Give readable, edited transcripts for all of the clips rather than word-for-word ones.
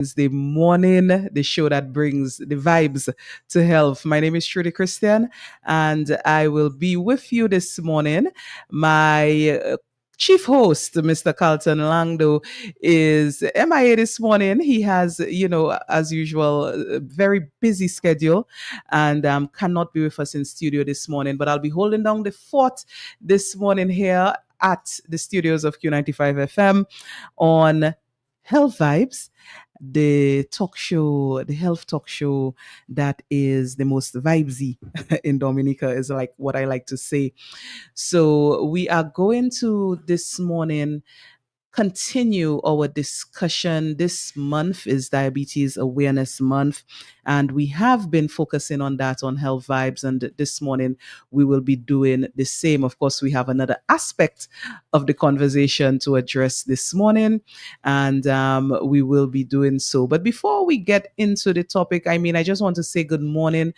Wednesday morning, the show that brings the vibes to health. My name is Trudy Christian, and I will be with you this morning. My chief host, Mr. Carlton Langdo, is MIA this morning. He has, as usual, a very busy schedule and cannot be with us in studio this morning. But I'll be holding down the fort this morning here at the studios of Q95 FM on Health Vibes, the talk show, the health talk show that is the most vibesy in Dominica, is like what I like to say. So we are going to this morning continue our discussion. This month is Diabetes Awareness Month, and we have been focusing on that on Health Vibes. And this morning, we will be doing the same. Of course, we have another aspect of the conversation to address this morning, and we will be doing so. But before we get into the topic, I just want to say good morning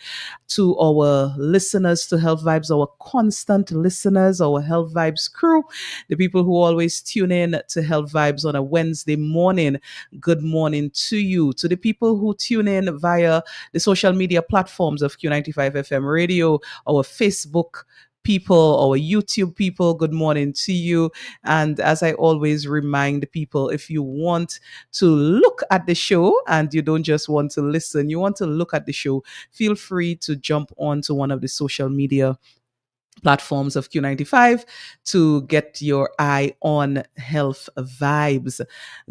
to our listeners to Health Vibes, our constant listeners, our Health Vibes crew, the people who always tune in to Health Vibes on a Wednesday morning. Good morning to you. To the people who tune in via the social media platforms of Q95 FM radio, our Facebook people, our YouTube people, good morning to you. And as I always remind people, if you want to look at the show and you don't just want to listen, you want to look at the show, feel free to jump onto one of the social media platforms of Q95 to get your eye on Health Vibes.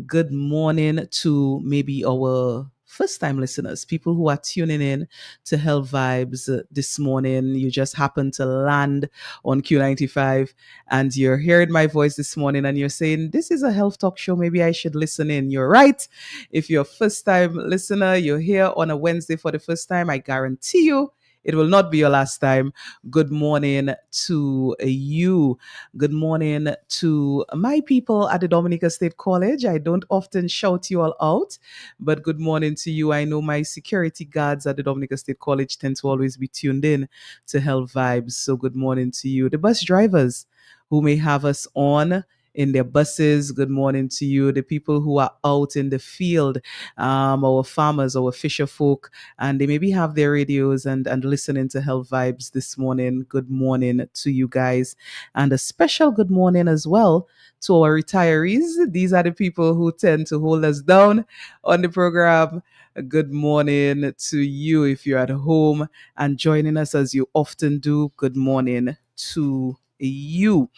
Good morning to maybe our first time listeners, people who are tuning in to Health Vibes this morning. You just happen to land on Q95 and you're hearing my voice this morning and you're saying, this is a health talk show. Maybe I should listen in. You're right. If you're a first time listener, you're here on a Wednesday for the first time, I guarantee you it will not be your last time. Good morning to you. Good morning to my people at the Dominica State College. I don't often shout you all out, but good morning to you. I know my security guards at the Dominica State College tend to always be tuned in to Health Vibes. So good morning to you. The bus drivers who may have us on in their buses, good morning to you. The people who are out in the field, our farmers, our fisher folk, and they maybe have their radios and listening to Health Vibes this morning. Good morning to you guys. And a special good morning as well to our retirees. These are the people who tend to hold us down on the program. Good morning to you if you're at home and joining us as you often do. Good morning to you.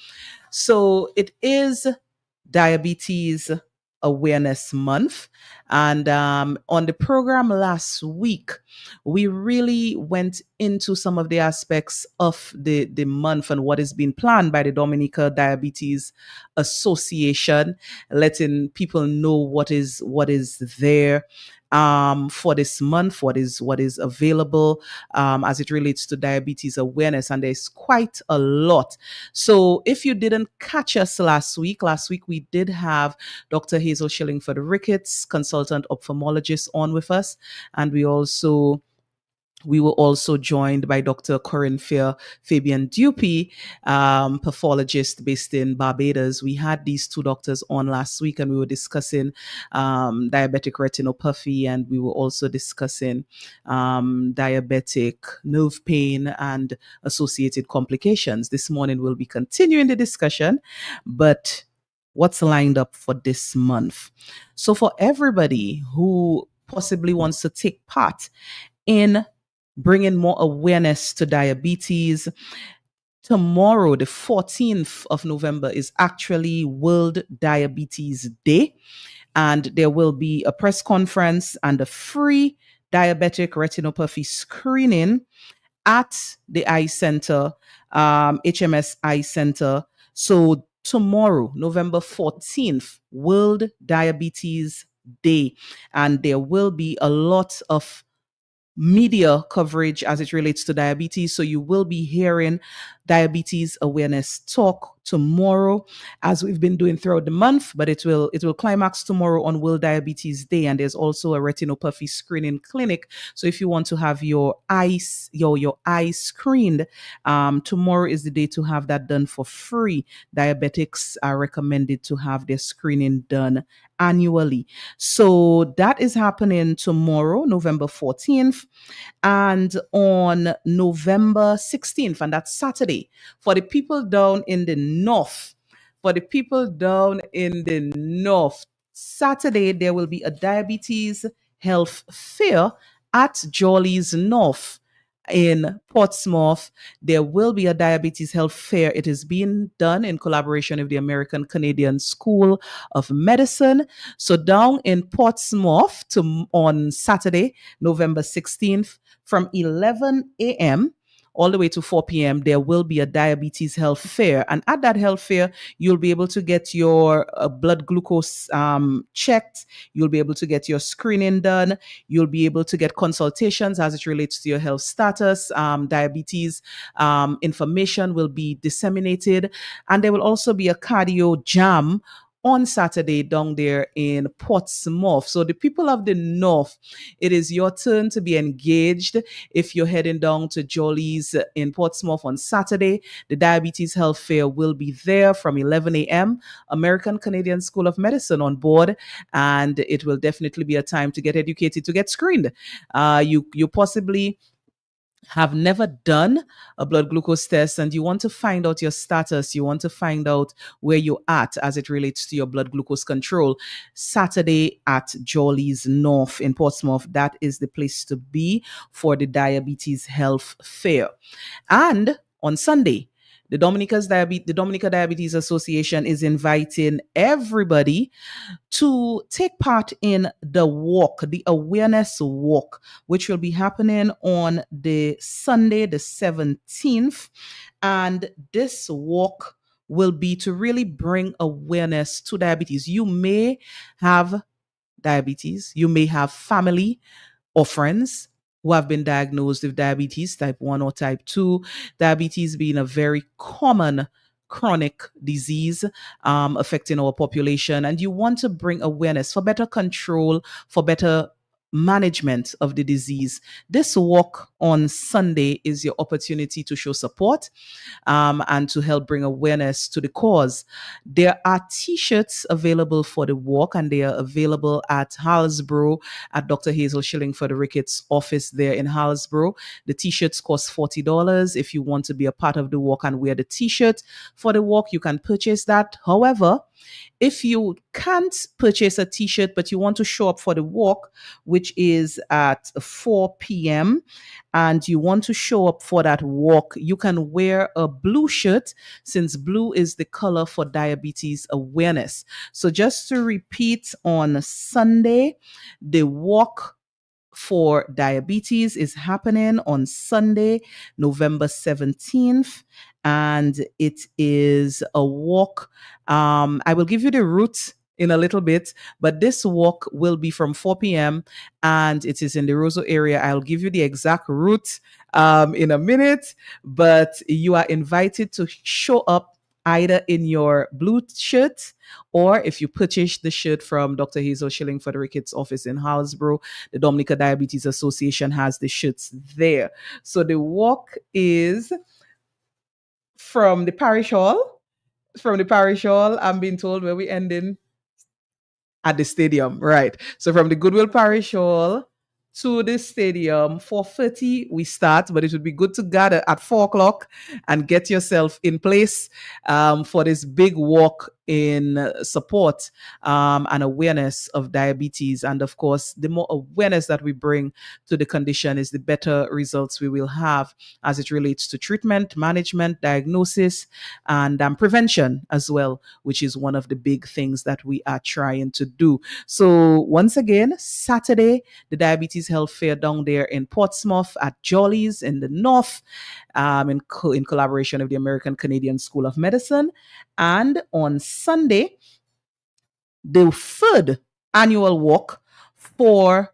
So it is Diabetes Awareness Month. And on the program last week, we really went into some of the aspects of the month and what is being planned by the Dominica Diabetes Association, letting people know what is there for this month, what is available as it relates to diabetes awareness. And there's quite a lot. So if you didn't catch us last week we did have Dr. Hazel Shillingford Ricketts, consultant ophthalmologist, on with us. And we were also joined by Dr. Corinne Fabian Dupy, pathologist based in Barbados. We had these two doctors on last week and we were discussing diabetic retinopathy, and we were also discussing diabetic nerve pain and associated complications. This morning we'll be continuing the discussion, but what's lined up for this month? So for everybody who possibly wants to take part in bringing more awareness to diabetes, tomorrow, the 14th of November, is actually World Diabetes Day. And there will be a press conference and a free diabetic retinopathy screening at the Eye Center, HMS Eye Center. So tomorrow, November 14th, World Diabetes Day. And there will be a lot of media coverage as it relates to diabetes. So you will be hearing diabetes awareness talk tomorrow, as we've been doing throughout the month, but it will climax tomorrow on World Diabetes Day. And there's also a retinopathy screening clinic. So if you want to have your eyes screened, tomorrow is the day to have that done for free. Diabetics are recommended to have their screening done annually. So that is happening tomorrow, November 14th, and on November 16th, and that's Saturday. For the people down in the north, for the people down in the north, Saturday there will be a diabetes health fair at Jolly's North in Portsmouth. There will be a diabetes health fair. It is being done in collaboration with the American Canadian School of Medicine. So down in Portsmouth on Saturday, November 16th, from 11 a.m. all the way to 4 p.m., there will be a diabetes health fair. And at that health fair, you'll be able to get your blood glucose checked. You'll be able to get your screening done. You'll be able to get consultations as it relates to your health status. Diabetes information will be disseminated. And there will also be a cardio jam on Saturday down there in Portsmouth. So the people of the north, it is your turn to be engaged. If you're heading down to Jolly's in Portsmouth on Saturday, the Diabetes Health Fair will be there from 11 a.m. American Canadian School of Medicine on board, and it will definitely be a time to get educated, to get screened. You possibly have never done a blood glucose test and you want to find out your status, you want to find out where you're at as it relates to your blood glucose control, Saturday at Jolly's North in Portsmouth, that is the place to be for the Diabetes Health Fair. And on Sunday, the Dominica Diabetes Association is inviting everybody to take part in the walk, the awareness walk, which will be happening on the Sunday, the 17th. And this walk will be to really bring awareness to diabetes. You may have diabetes, you may have family or friends who have been diagnosed with diabetes type 1 or type 2, diabetes being a very common chronic disease affecting our population. And you want to bring awareness for better control, for better management of the disease. This walk on Sunday is your opportunity to show support and to help bring awareness to the cause. There are t-shirts available for the walk, and they are available at Hallsborough at Dr. Hazel Schilling for the Ricketts office there in Hallsborough. The t-shirts cost $40. If you want to be a part of the walk and wear the t-shirt for the walk, you can purchase that. However, if you can't purchase a t-shirt, but you want to show up for the walk, which is at 4 p.m., and you want to show up for that walk, you can wear a blue shirt, since blue is the color for diabetes awareness. So just to repeat, on Sunday, the walk for diabetes is happening on Sunday, November 17th, and it is a walk. I will give you the route in a little bit, but this walk will be from 4 p.m. and it is in the Roseau area. I'll give you the exact route in a minute, but you are invited to show up either in your blue shirt, or if you purchase the shirt from Dr. Hazel Schilling for the Ricketts office in Hallsborough, the Dominica Diabetes Association has the shirts there. So the walk is from the parish hall. From the parish hall, I'm being told where we ending at the stadium, right? So from the Goodwill Parish Hall to the stadium, 4:30 we start, but it would be good to gather at 4 o'clock and get yourself in place for this big walk in support and awareness of diabetes. And of course, the more awareness that we bring to the condition is the better results we will have as it relates to treatment, management, diagnosis, and prevention as well, which is one of the big things that we are trying to do. So once again, Saturday, the Diabetes Health Fair down there in Portsmouth at Jolly's in the north, in collaboration with the American Canadian School of Medicine. And on Sunday, the third annual walk for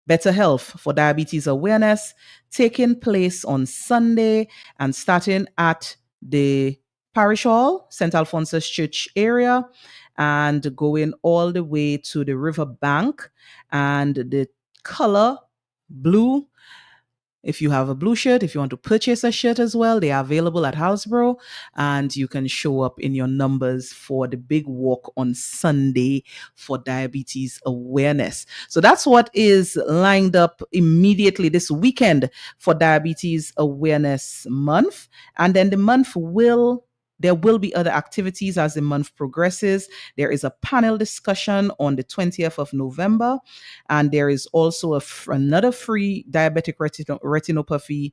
better health, for diabetes awareness, taking place on Sunday and starting at the Parish Hall, St. Alphonsus Church area, and going all the way to the river bank. And the color blue, if you have a blue shirt, if you want to purchase a shirt as well, they are available at Houseborough, and you can show up in your numbers for the big walk on Sunday for diabetes awareness. So that's what is lined up immediately this weekend for Diabetes Awareness Month. And then there will be other activities as the month progresses. There is a panel discussion on the 20th of November, and there is also another free diabetic retinopathy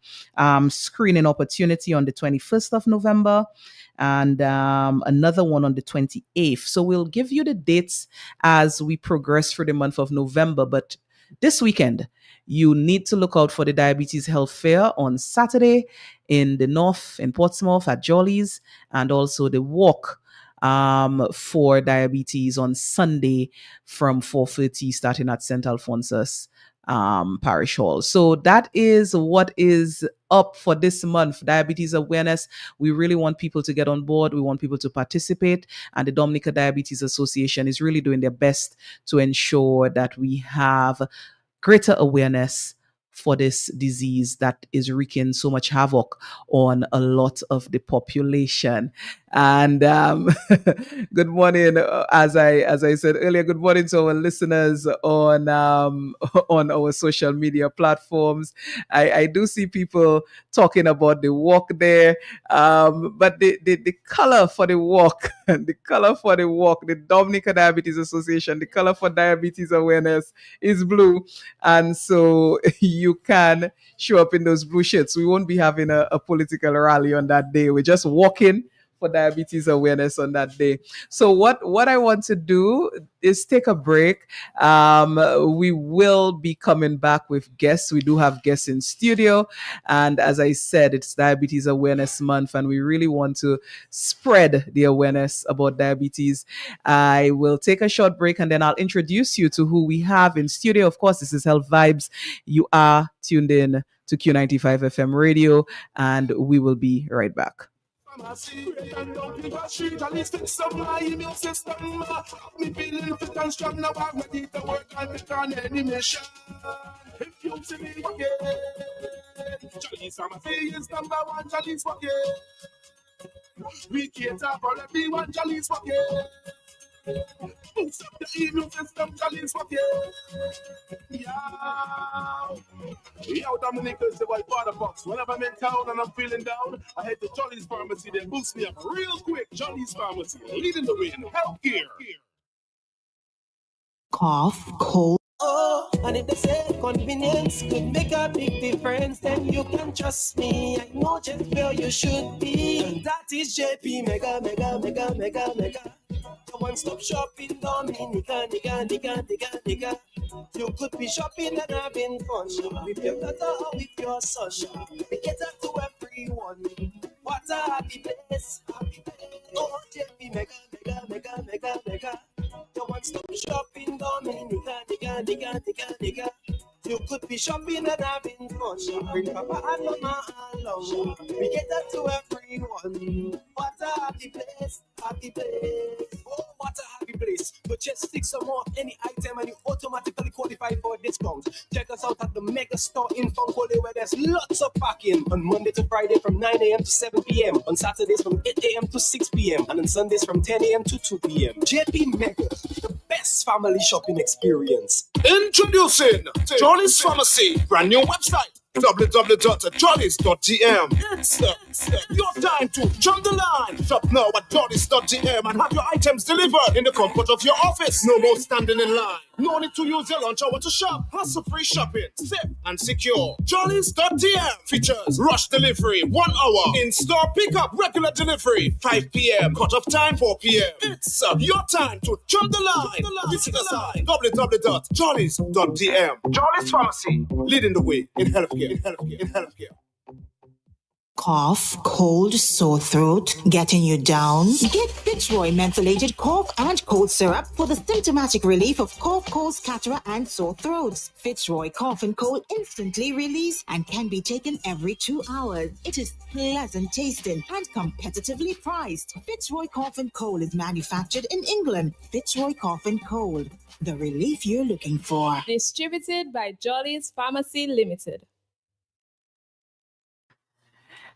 screening opportunity on the 21st of November, and another one on the 28th. So we'll give you the dates as we progress through the month of November. But this weekend, you need to look out for the Diabetes Health Fair on Saturday in the north, in Portsmouth at Jolly's, and also the walk for diabetes on Sunday from 4:30, starting at St. Alphonsus Parish Hall. So that is what is up for this month, diabetes awareness. We really want people to get on board. We want people to participate, and the Dominica Diabetes Association is really doing their best to ensure that we have greater awareness for this disease that is wreaking so much havoc on a lot of the population. And good morning, as I said earlier, good morning to our listeners on on our social media platforms. I do see people talking about the walk there, but the color for the walk, the Dominica Diabetes Association, the color for diabetes awareness is blue, and so you can show up in those blue shirts. We won't be having a political rally on that day. We're just walking for diabetes awareness on that day. So what I want to do is take a break. We will be coming back with guests. We do have guests in studio, and as I said, it's Diabetes Awareness Month, and we really want to spread the awareness about diabetes. I will take a short break, and then I'll introduce you to who we have in studio. Of course, this is Health Vibes. You are tuned in to Q95 FM radio, and we will be right back. I see it and don't give a shit. At least fix up my immune system. Me feeling fit and strong now. I'm ready to work on it on any mission. If you see me again, Charlie's Pharmacy is number one. Charlie's Pocket. We cater for everyone. Charlie's Pocket. Boost up the immune system. Charlie's Pocket. Yo, Dominic is the white water box. Whenever I'm in town and I'm feeling down, I head to Jolly's Pharmacy. They boost me up real quick. Jolly's Pharmacy, leading the way in healthcare. Cough, cold. Oh, and if they say convenience could make a big difference, then you can trust me. I know just where you should be. And that is JP Mega. The one-stop shopping, Dominica, nigga. You could be shopping and having fun with your daughter or with your son. We cater to everyone. What a happy place. Oh, JP Mega. The one-stop shopping, Dominica, nigga. You could be shopping and having fun. Bring Papa and Mama along. We cater to everyone. What a happy place. Oh, what a happy place. But just stick some more any item and you automatically qualify for a discount. Check us out at the Mega Store in Funkole, where there's lots of parking on Monday to Friday from 9 a.m. to 7 p.m. On Saturdays from 8 a.m. to 6 p.m. and on Sundays from 10 a.m. to 2 p.m. JP Mega, the best family shopping experience. Introducing Jolly's Pharmacy, brand new website. www.jollies.tm. It's your time to jump the line. Shop now at jollies.tm and have your items delivered in the comfort of your office. No more standing in line. No need to use your lunch hour to shop. Hassle-free shopping, safe and secure. Jollies.tm features rush delivery, 1 hour. In-store pickup, regular delivery, 5 p.m. Cut-off time, 4 p.m. It's your time to jump the line. Visit us at www.jollies.tm. Jollies Pharmacy, leading the way in healthcare. Cough, cold, sore throat, getting you down? Get Fitzroy mentholated cough and cold syrup for the symptomatic relief of cough, colds, catarrh, and sore throats. Fitzroy cough and cold instantly release and can be taken every 2 hours. It is pleasant tasting and competitively priced. Fitzroy cough and cold is manufactured in England. Fitzroy cough and cold, the relief you're looking for. Distributed by Jolly's Pharmacy Limited.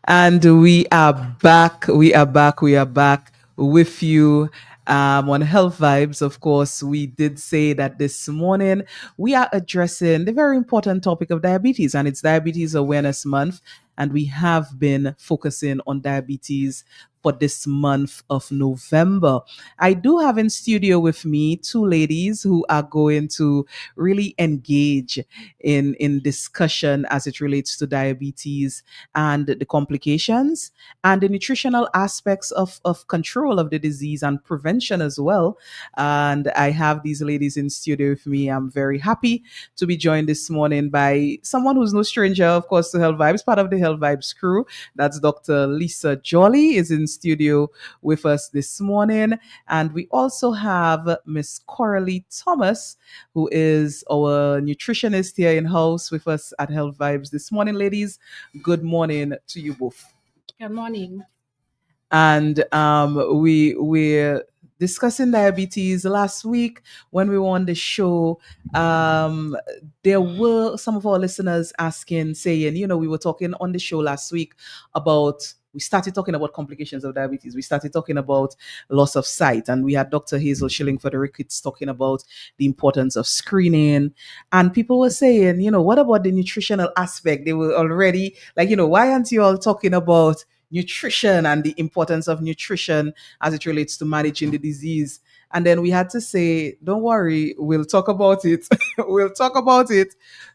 And we are back. We are back. We are back with you on Health Vibes. Of course, we did say that this morning we are addressing the very important topic of diabetes, and it's Diabetes Awareness Month. And we have been focusing on diabetes for this month of November. I do have in studio with me two ladies who are going to really engage in discussion as it relates to diabetes and the complications and the nutritional aspects of control of the disease and prevention as well. And I have these ladies in studio with me. I'm very happy to be joined this morning by someone who's no stranger, of course, to Health Vibes, part of the Health Vibes crew. That's Dr. Lisa Jolly is in studio with us this morning. And we also have Miss Coralie Thomas, who is our nutritionist here in house with us at Health Vibes this morning. Ladies, good morning to you both. Good morning. And we're discussing diabetes last week when we were on the show. There were some of our listeners asking, saying, we were talking on the show last week about. We started talking about complications of diabetes. We started talking about loss of sight. And we had Dr. Hazel Schilling for the Ricketts talking about the importance of screening. And people were saying, what about the nutritional aspect? They were already like, why aren't you all talking about nutrition and the importance of nutrition as it relates to managing the disease? And then we had to say, don't worry, we'll talk about it. We'll talk about it.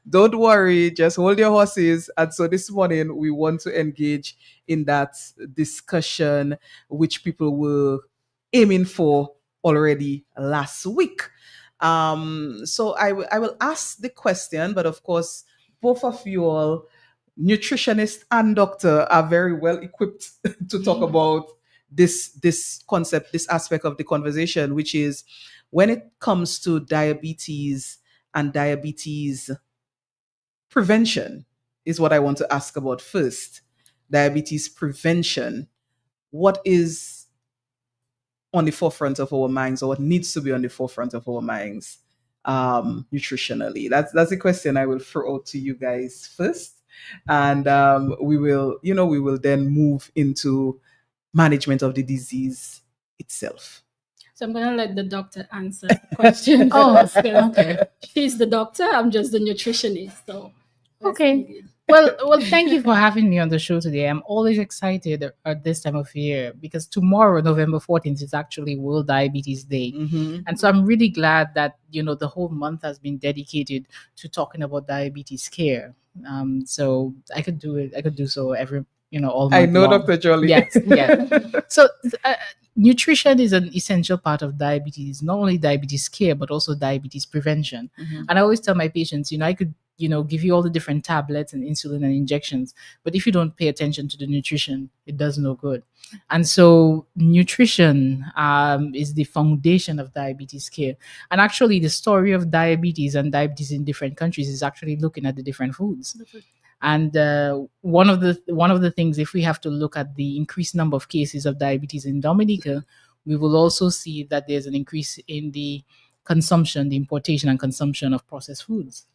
Don't worry, just hold your horses. And so this morning, we want to engage in that discussion, which people were aiming for already last week. So I will ask the question, but of course, both of you all, nutritionist and doctor, are very well equipped to talk about this concept, this aspect of the conversation, which is when it comes to diabetes and diabetes prevention is what I want to ask about first. Diabetes prevention. What is on the forefront of our minds, or what needs to be on the forefront of our minds nutritionally? That's the question I will throw out to you guys first. And we will then move into management of the disease itself. So I'm going to let the doctor answer the question. Okay. She's the doctor. I'm just the nutritionist. So okay. Well, thank you for having me on the show today. I'm always excited at this time of year because tomorrow, November 14th, is actually World Diabetes Day. Mm-hmm. And so I'm really glad that, the whole month has been dedicated to talking about diabetes care. So I could do it. I could do so every, all month I know, long. Dr. Jolly. Yes. So nutrition is an essential part of diabetes, not only diabetes care, but also diabetes prevention. Mm-hmm. And I always tell my patients, I could, give you all the different tablets and insulin and injections, but if you don't pay attention to the nutrition, it does no good. And so nutrition is the foundation of diabetes care. And actually the story of diabetes and diabetes in different countries is actually looking at the different foods. And one of the things, if we have to look at the increased number of cases of diabetes in Dominica, we will also see that there's an increase in the consumption, the importation and consumption of processed foods.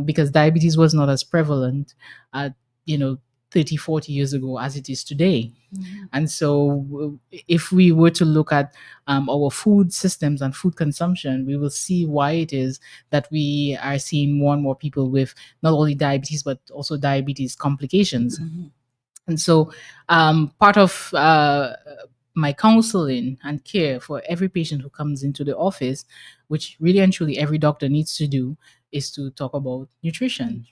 Because diabetes was not as prevalent, 30, 40 years ago as it is today. Mm-hmm. And so if we were to look at our food systems and food consumption, we will see why it is that we are seeing more and more people with not only diabetes, but also diabetes complications. Mm-hmm. And so part of my counseling and care for every patient who comes into the office, which really and truly every doctor needs to do, is to talk about nutrition.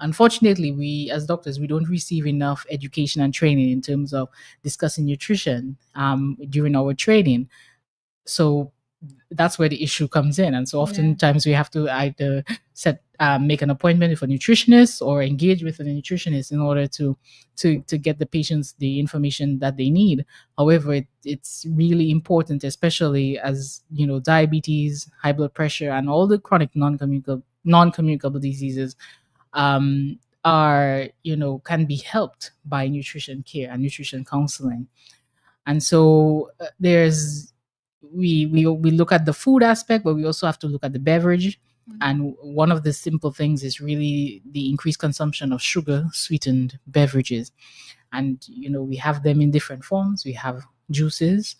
Unfortunately, we as doctors, we don't receive enough education and training in terms of discussing nutrition during our training. So that's where the issue comes in. And so oftentimes we have to either set make an appointment with a nutritionist or engage with a nutritionist in order to get the patients the information that they need. However, it's really important, especially as diabetes, high blood pressure, and all the chronic non-communicable diseases are can be helped by nutrition care and nutrition counseling. And so we look at the food aspect, but we also have to look at the beverage. And one of the simple things is really the increased consumption of sugar sweetened beverages. And we have them in different forms. We have juices,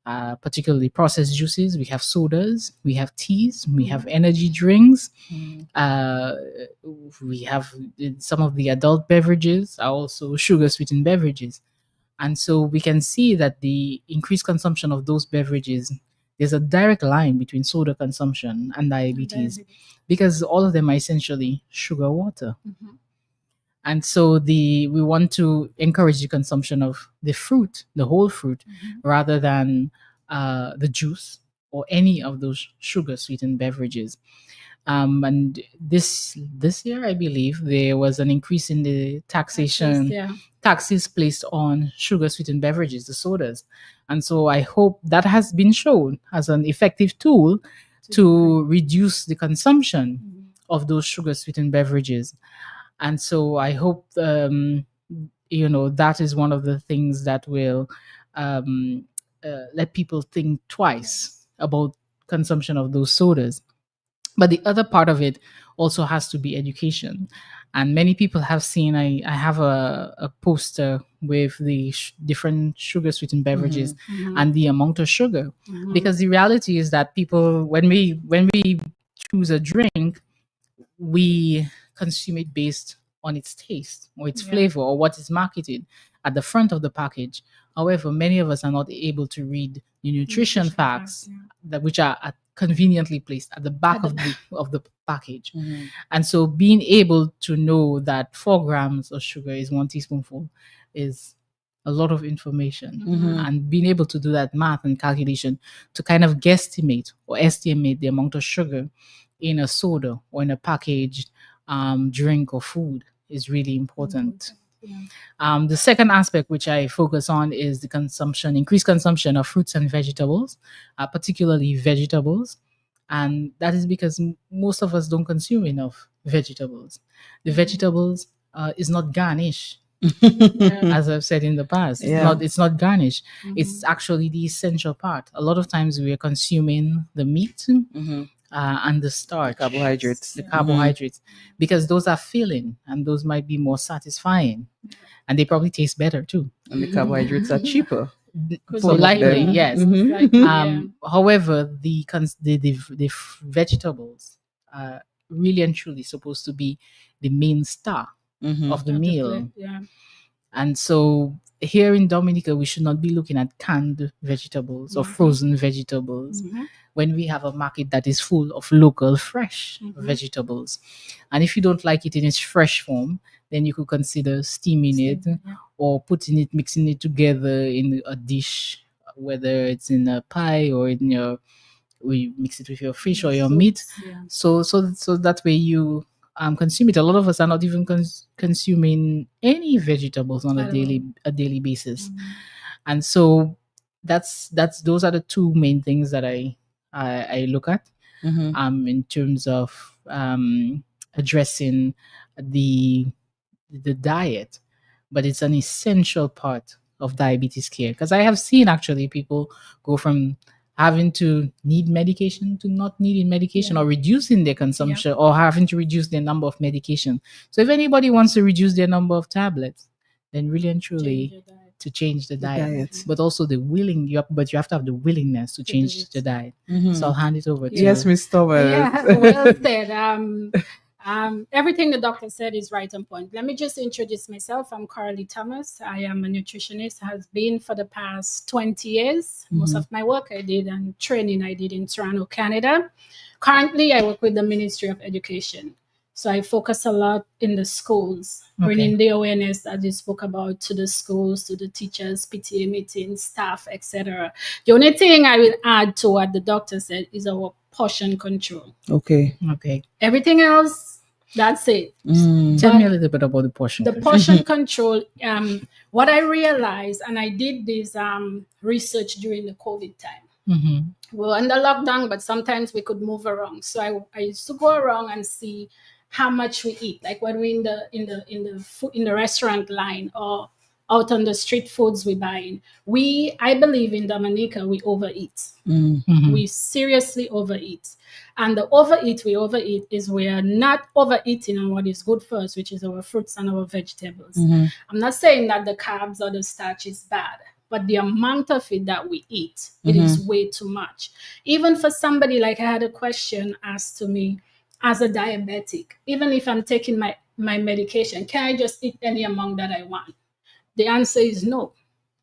particularly processed juices. We have sodas, we have teas, we have energy drinks. We have some of the adult beverages are also sugar sweetened beverages. And so we can see that the increased consumption of those beverages, there's a direct line between soda consumption and diabetes, because all of them are essentially sugar water. And so we want to encourage the consumption of the fruit, the whole fruit, rather than the juice or any of those sugar sweetened beverages. And this year, I believe, there was an increase in the taxes placed on sugar sweetened beverages, the sodas. And so I hope that has been shown as an effective tool to reduce the consumption of those sugar sweetened beverages. And so I hope, that is one of the things that will let people think twice about consumption of those sodas. But the other part of it also has to be education. And many people have seen, I have a poster with the different sugar sweetened beverages and the amount of sugar. Because the reality is that people, when we choose a drink, we consume it based on its taste or its flavor or what is marketed at the front of the package. However, many of us are not able to read the nutrition facts which are conveniently placed at the back of the package. And so being able to know that 4 grams of sugar is 1 teaspoonful is a lot of information. And being able to do that math and calculation to kind of guesstimate or estimate the amount of sugar in a soda or in a packaged drink or food is really important. The second aspect which I focus on is the increased consumption of fruits and vegetables, particularly vegetables. And that is because most of us don't consume enough vegetables. The vegetables is not garnish, as I've said in the past. It's not garnish. It's actually the essential part. A lot of times we are consuming the meat and the starch, the carbohydrates, because those are filling and those might be more satisfying, and they probably taste better too. And the carbohydrates are cheaper. So likely, yes. However, the vegetables are really and truly supposed to be the main star of the meal. And so here in Dominica, we should not be looking at canned vegetables or frozen vegetables when we have a market that is full of local, fresh vegetables. And if you don't like it in its fresh form, then you could consider steaming it or mixing it together in a dish, whether it's in a pie or we mix it with your fish or your meat. So that way you consume it. A lot of us are not even consuming any vegetables on a daily basis. And so those are the 2 main things that I look at in terms of addressing the diet. But it's an essential part of diabetes care, because I have seen actually people go from having to need medication to not needing medication or reducing their consumption or having to reduce their number of medication. So if anybody wants to reduce their number of tablets, then really and truly to change the diet. But also you have to have the willingness to change the diet. So I'll hand it over to Yes, Ms. Thomas. Yeah, well said. Everything the doctor said is right on point. Let me just introduce myself. I'm Carly Thomas. I am a nutritionist, has been for the past 20 years. Most of my work I did and training I did in Toronto, Canada. Currently, I work with the Ministry of Education. So I focus a lot in the schools, bringing the awareness that you spoke about to the schools, to the teachers, PTA meetings, staff, etc. The only thing I will add to what the doctor said is our portion control. Okay. Everything else That's it. Tell me a little bit about the portion. The portion control. What I realized, and I did this research during the COVID time. Mm-hmm. We were under lockdown, but sometimes we could move around. So I used to go around and see how much we eat. Like when we're in the restaurant line or out on the street foods we buying. I believe in Dominica, we overeat. Mm-hmm. We seriously overeat. And the we overeat is we are not overeating on what is good for us, which is our fruits and our vegetables. Mm-hmm. I'm not saying that the carbs or the starch is bad, but the amount of it that we eat, it is way too much. Even for somebody, like I had a question asked to me as a diabetic, even if I'm taking my medication, can I just eat any amount that I want? The answer is no.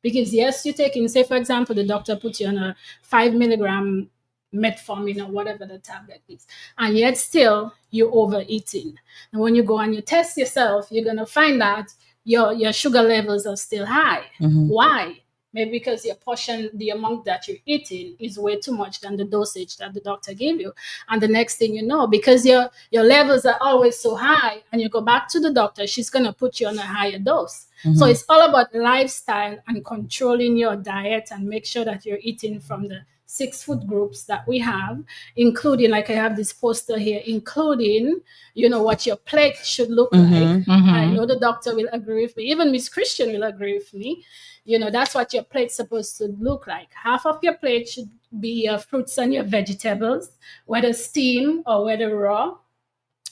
Because yes, you're taking, say for example, the doctor puts you on a 5 milligram metformin or whatever the tablet is, and yet still you're overeating. And when you go and you test yourself, you're going to find that your sugar levels are still high. Why? Maybe because your portion, the amount that you're eating is way too much than the dosage that the doctor gave you. And the next thing you know, because your levels are always so high and you go back to the doctor, she's going to put you on a higher dose. So it's all about lifestyle and controlling your diet and make sure that you're eating from the 6 food groups that we have, including, like I have this poster here, including, what your plate should look like. I know the doctor will agree with me. Even Miss Christian will agree with me. That's what your plate's supposed to look like. Half of your plate should be your fruits and your vegetables, whether steamed or whether raw.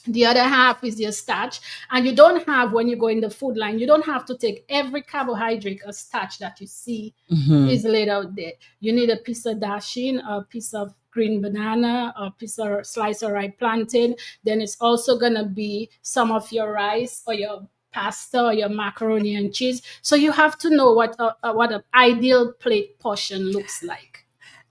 The other half is your starch. And you don't have, when you go in the food line, you don't have to take every carbohydrate or starch that you see is laid out there. You need a piece of dasheen, a piece of green banana, a piece of slice of ripe plantain. Then it's also going to be some of your rice or your pasta or your macaroni and cheese. So you have to know what an ideal plate portion looks like.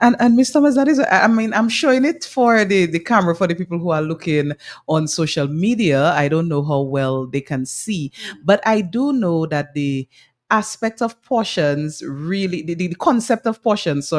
And Miss Thomas, that is, I mean, I'm showing it for the camera for the people who are looking on social media. I don't know how well they can see, but I do know that the aspect of portions really, the concept of portions,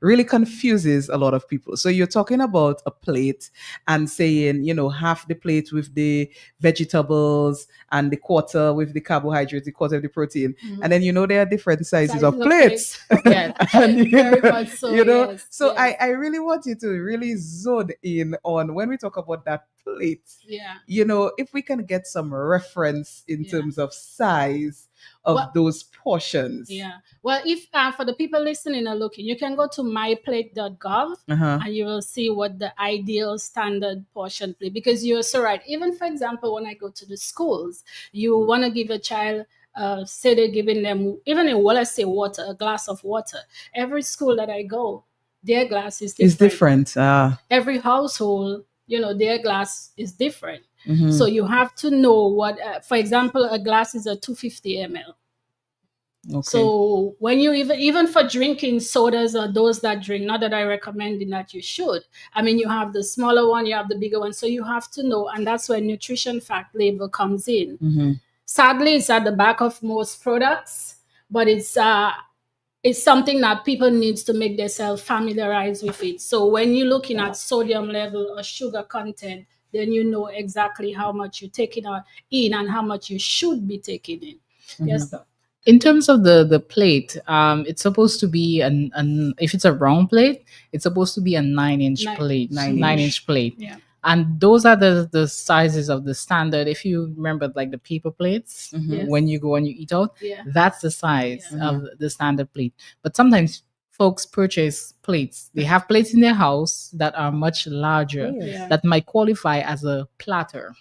really confuses a lot of people. So you're talking about a plate and saying, half the plate with the vegetables and the quarter with the carbohydrates, the quarter of the protein. And then, there are different sizes of plates. Yeah, And, very much so. Yes, so yes. I really want you to really zone in on when we talk about that plate. Yeah. If we can get some reference in terms of size of those portions. Yeah. Well, if for the people listening and looking, you can go to myplate.gov and you will see what the ideal standard portion plate, because you're so right. Even for example, when I go to the schools, you want to give a child say they're giving them even water, a glass of water. Every school that I go, their glass is different. It's different. Every household, their glass is different. So you have to know what, for example, a glass is a 250 ml. Okay. So when you even for drinking sodas or those that drink, not that I recommend that you should. I mean, you have the smaller one, you have the bigger one. So you have to know, and that's where nutrition fact label comes in. Sadly, it's at the back of most products, but it's something that people needs to make themselves familiarized with it. So when you're looking at sodium level or sugar content, then you know exactly how much you're taking in and how much you should be taking in. Yes, sir. In terms of the plate, it's supposed to be if it's a round plate, it's supposed to be a 9-inch plate, 9-inch plate. Yeah. And those are the sizes of the standard. If you remember, like the paper plates, Yes. when you go and you eat out, Yeah. that's the size of the standard plate. But sometimes folks purchase plates. They have plates in their house that are much larger, Yeah. that might qualify as a platter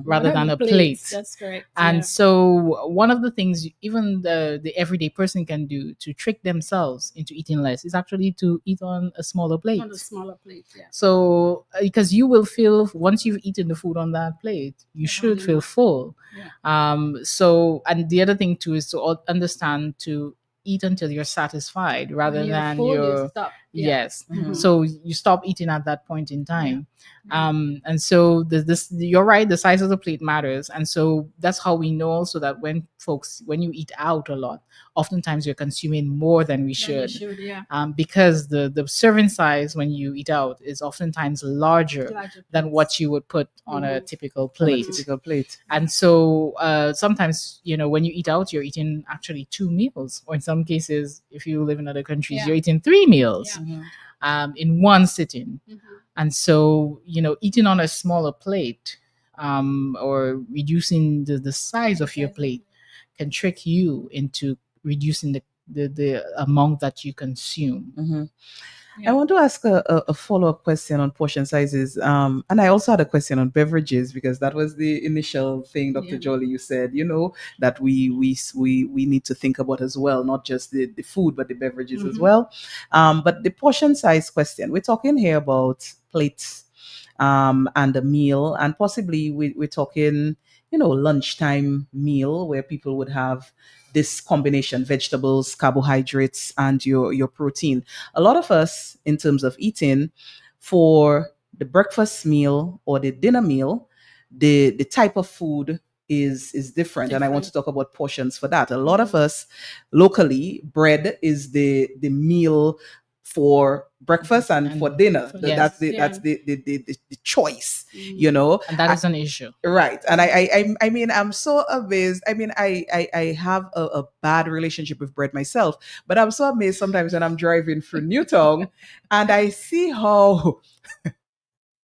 rather than a plate. That's correct. And yeah. so one of the things even the everyday person can do to trick themselves into eating less is actually to eat on a smaller plate. On a smaller plate, yeah. So because you will feel, once you've eaten the food on that plate, you should feel full. Yeah. So, and the other thing too is to understand to eat until you're satisfied rather When you're than full, you you're stop. Yeah. Yes. Mhm. So you stop eating at that point in time. And so this you're right, the size of the plate matters. And so that's how we know also that when you eat out a lot, oftentimes you're consuming more than we Then you should. should, yeah. Because the serving size when you eat out is oftentimes larger Larger than plates. what you would put on a typical On a plate. typical plate. And so sometimes, when you eat out, you're eating actually 2 meals, or in some cases, if you live in other countries, Yeah. you're eating 3 meals Yeah. in one sitting. Mhm. And so, eating on a smaller plate or reducing the size of your plate can trick you into reducing the amount that you consume. Mhm. Yeah. I want to ask a follow-up question on portion sizes. And I also had a question on beverages because that was the initial thing, Dr. Yeah. Jolly, you said, that we need to think about as well, not just the food, but the beverages as Mhm. well. But the portion size question, we're talking here about plates and a meal, and possibly we're talking, lunchtime meal where people would have this combination: vegetables, carbohydrates, and your protein. A lot of us, in terms of eating, for the breakfast meal or the dinner meal, the type of food is different. And I want to talk about portions for that. A lot of us locally, bread is the meal for breakfast and for dinner. Yes. That's Yeah. the choice, Mm. And that is an issue. Right. And I mean, I'm so amazed. I mean, I have a bad relationship with bread myself, but I'm so amazed sometimes when I'm driving through Newtown and I see how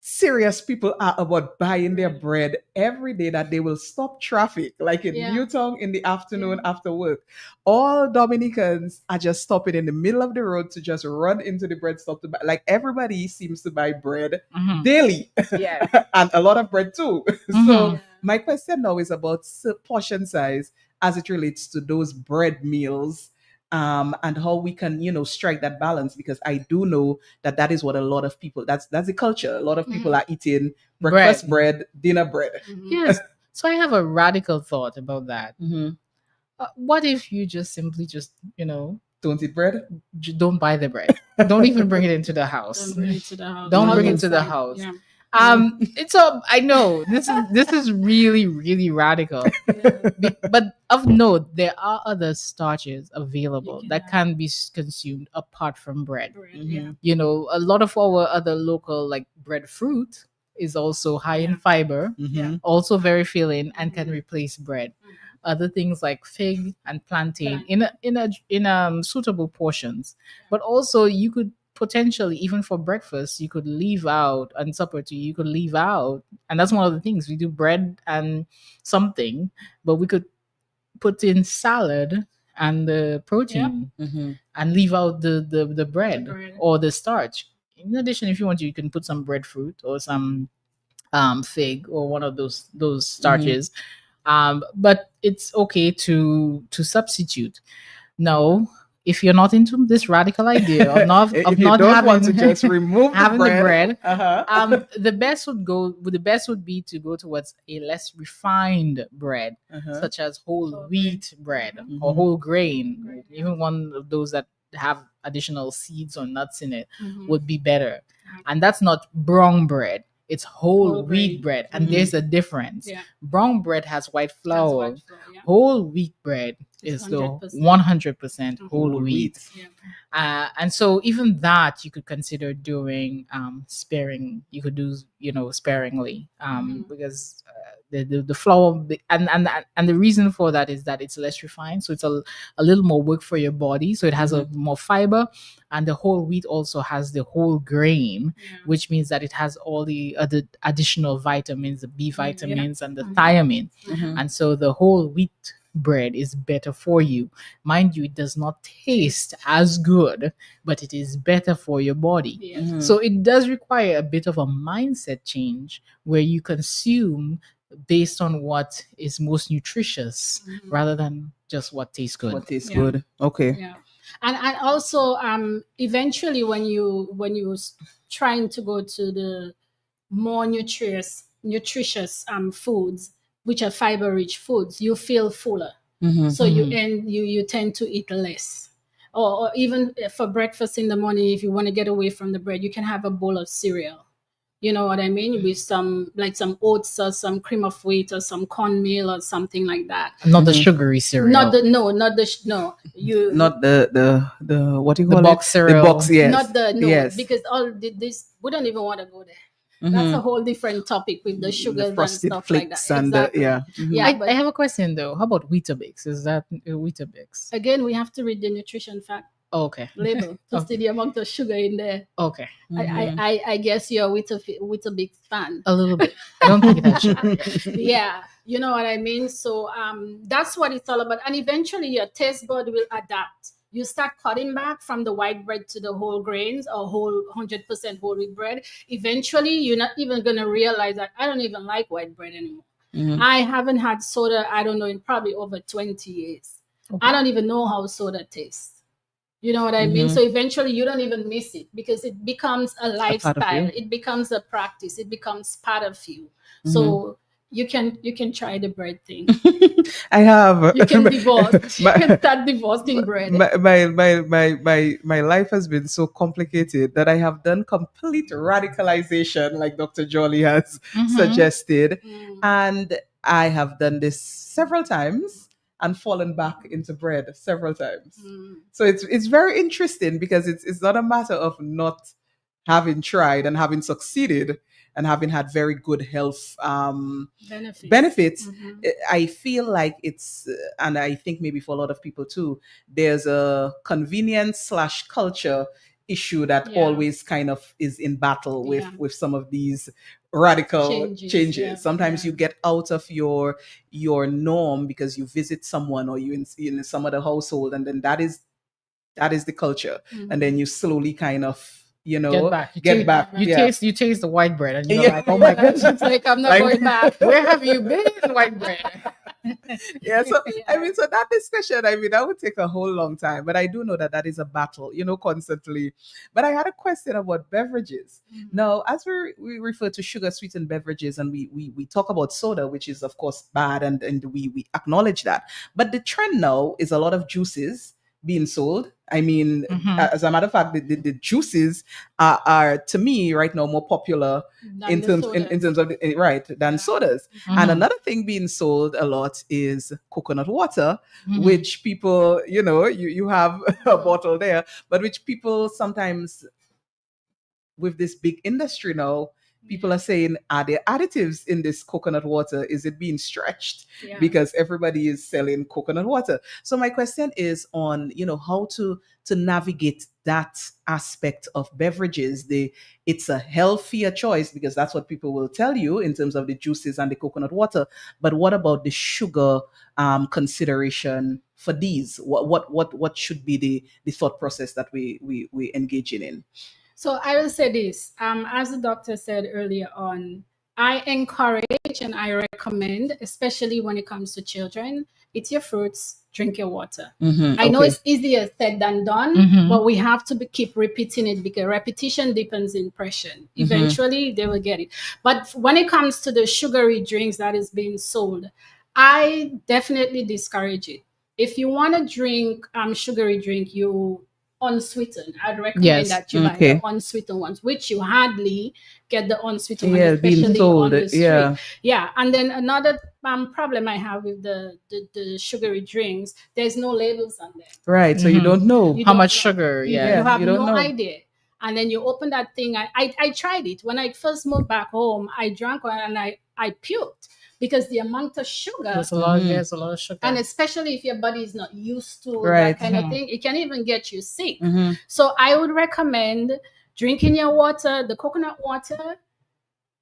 serious people are about buying their bread every day, that they will stop traffic, like in Yeah. Newtown in the afternoon after work. All Dominicans are just stopping in the middle of the road to just run into the bread stop to buy. Like, everybody seems to buy bread Mhm. daily. Yeah. And a lot of bread too. So Mhm. my question now is about portion size as it relates to those bread meals, and how we can, strike that balance, because I do know that is what a lot of people, that's the culture. A lot of people are eating breakfast bread, dinner bread. Mhm. Yes. So I have a radical thought about that. Mhm. What if you just simply Don't eat bread. don't buy the bread? Don't even bring it into the house. Don't bring it to the house. Don't All bring it to the inside. house. Yeah. I know this is really, really radical. Yeah. But of note, there are other starches available can that have. can be consumed apart from bread. Bread, Mhm. yeah. A lot of our other local, like breadfruit, is also high in Yeah. fiber, Mhm. also very filling, and can Mhm. replace bread. Mhm. Other things like fig and plantain in suitable portions, but also you could potentially, even for breakfast, you could leave out, and supper too, you could leave out, and that's one of the things we do: bread and something, but we could put in salad and the protein Mhm. and leave out the bread, The bread. or the starch. In addition, if you want to, you can put some breadfruit or some fig or one of those starches. But it's okay to substitute. No, if you're not into this radical idea of not If you don't want to just remove having the the bread, Uh-huh. the best would be to go towards a less refined bread, Uh-huh. such as whole Whole wheat bread Mhm. or whole grain, Grain, yeah. even one of those that have additional seeds or nuts in it Mhm. would be better. Yeah. And that's not brown bread; it's whole Whole wheat grain. bread, and Mhm. there's a difference. Yeah. Brown bread has white That's flour. white flour, yeah. Whole wheat bread It's is the 100%. 100% whole Whole wheat. Yeah. And so even that you could consider doing sparing. You could do sparingly, Mhm. because the flour, and the reason for that is that it's less refined, so it's a little more work for your body, so it has a more fiber. And the whole wheat also has the whole grain, Yeah. which means that it has all the other additional vitamins, the B vitamins and the Mhm. thiamine. Mhm. And so the whole wheat bread is better for you. Mind you, it does not taste as good, but it is better for your body. Yes. Mhm. So it does require a bit of a mindset change where you consume based on what is most nutritious Mhm. rather than just what tastes good. What tastes Yeah. good? Okay. Yeah. And also eventually when you trying to go to the more nutritious foods, which are fiber rich foods, you feel fuller. Mhm. So you tend to eat less. or even for breakfast in the morning, if you want to get away from the bread, you can have a bowl of cereal. You know what I mean? With some oats or some cream of wheat or some cornmeal or something like that. Not the sugary cereal. Not you Not the what do you The call box it? cereal. The box, yes. not the no yes. because this we don't even want to go there. That's a whole different topic with the sugars and frosted stuff like that. flakes and Exactly. yeah. Yeah, but I have a question though. How about Weetabix? Is that Weetabix? again, we have to read the nutrition fact Oh, okay. label to see the amount of sugar in there. Okay. I guess you're with a big fan. A little bit. I don't think it has sugar. Yeah, you know what I mean. So that's what it's all about, and eventually your taste bud will adapt. You start cutting back from the white bread to the whole grains or whole 100% whole wheat bread. Eventually, you're not even gonna realize that I don't even like white bread anymore. I haven't had soda, I don't know, in probably over 20 years. I don't even know how soda tastes. You know what I mean? So eventually you don't even miss it because it becomes a lifestyle. It becomes a practice. It becomes part of you. So you can try the bread thing. I have. You can divorce. You can start divorcing bread. My life has been so complicated that I have done complete radicalization, like Dr. Jolly has suggested, and I have done this several times and fallen back into bread several times. So it's very interesting because it's not a matter of not having tried and having succeeded and having had very good health benefits. I feel like it's, and I think maybe for a lot of people too, there's a convenience / culture issue that always kind of is in battle with some of these radical changes. Sometimes you get out of your norm because you visit someone or you in some other household, and then that is the culture, and then you slowly kind of get back. You taste the white bread and you're like, oh my goodness. It's like, I'm not going back. Where have you been, white bread? So I mean, so that discussion, I mean, that would take a whole long time, but I do know that is a battle, constantly. But I had a question about beverages. Now, as we refer to sugar sweetened beverages, and we talk about soda, which is of course bad, and we acknowledge that, but the trend now is a lot of juices being sold. I mean, as a matter of fact, the juices are to me right now more popular in terms of than sodas. And another thing being sold a lot is coconut water, which people, you have a bottle there, but which people sometimes, with this big industry now, people are saying, are there additives in this coconut water? Is it being stretched? Because everybody is selling coconut water. So my question is on, how to navigate that aspect of beverages. It's a healthier choice because that's what people will tell you in terms of the juices and the coconut water. But what about the sugar consideration for these? What should be the thought process that we engage in? So I will say this, as the doctor said earlier on, I encourage and I recommend, especially when it comes to children, eat your fruits, drink your water. I know it's easier said than done, but we have to keep repeating it because repetition deepens impression. Eventually they will get it. But when it comes to the sugary drinks that is being sold, I definitely discourage it. If you want to drink sugary drink, you unsweetened. I'd recommend that you buy the unsweetened ones, which you hardly get the unsweetened ones, especially on the street. And then another problem I have with the sugary drinks, there's no labels on there. Right, so you don't know how much sugar. You have no idea. And then you open that thing. I tried it. When I first moved back home, I drank one and I puked. Because the amount of sugar, there's a lot of sugar, and especially if your body is not used to that kind of thing, it can even get you sick. So I would recommend drinking your water, the coconut water.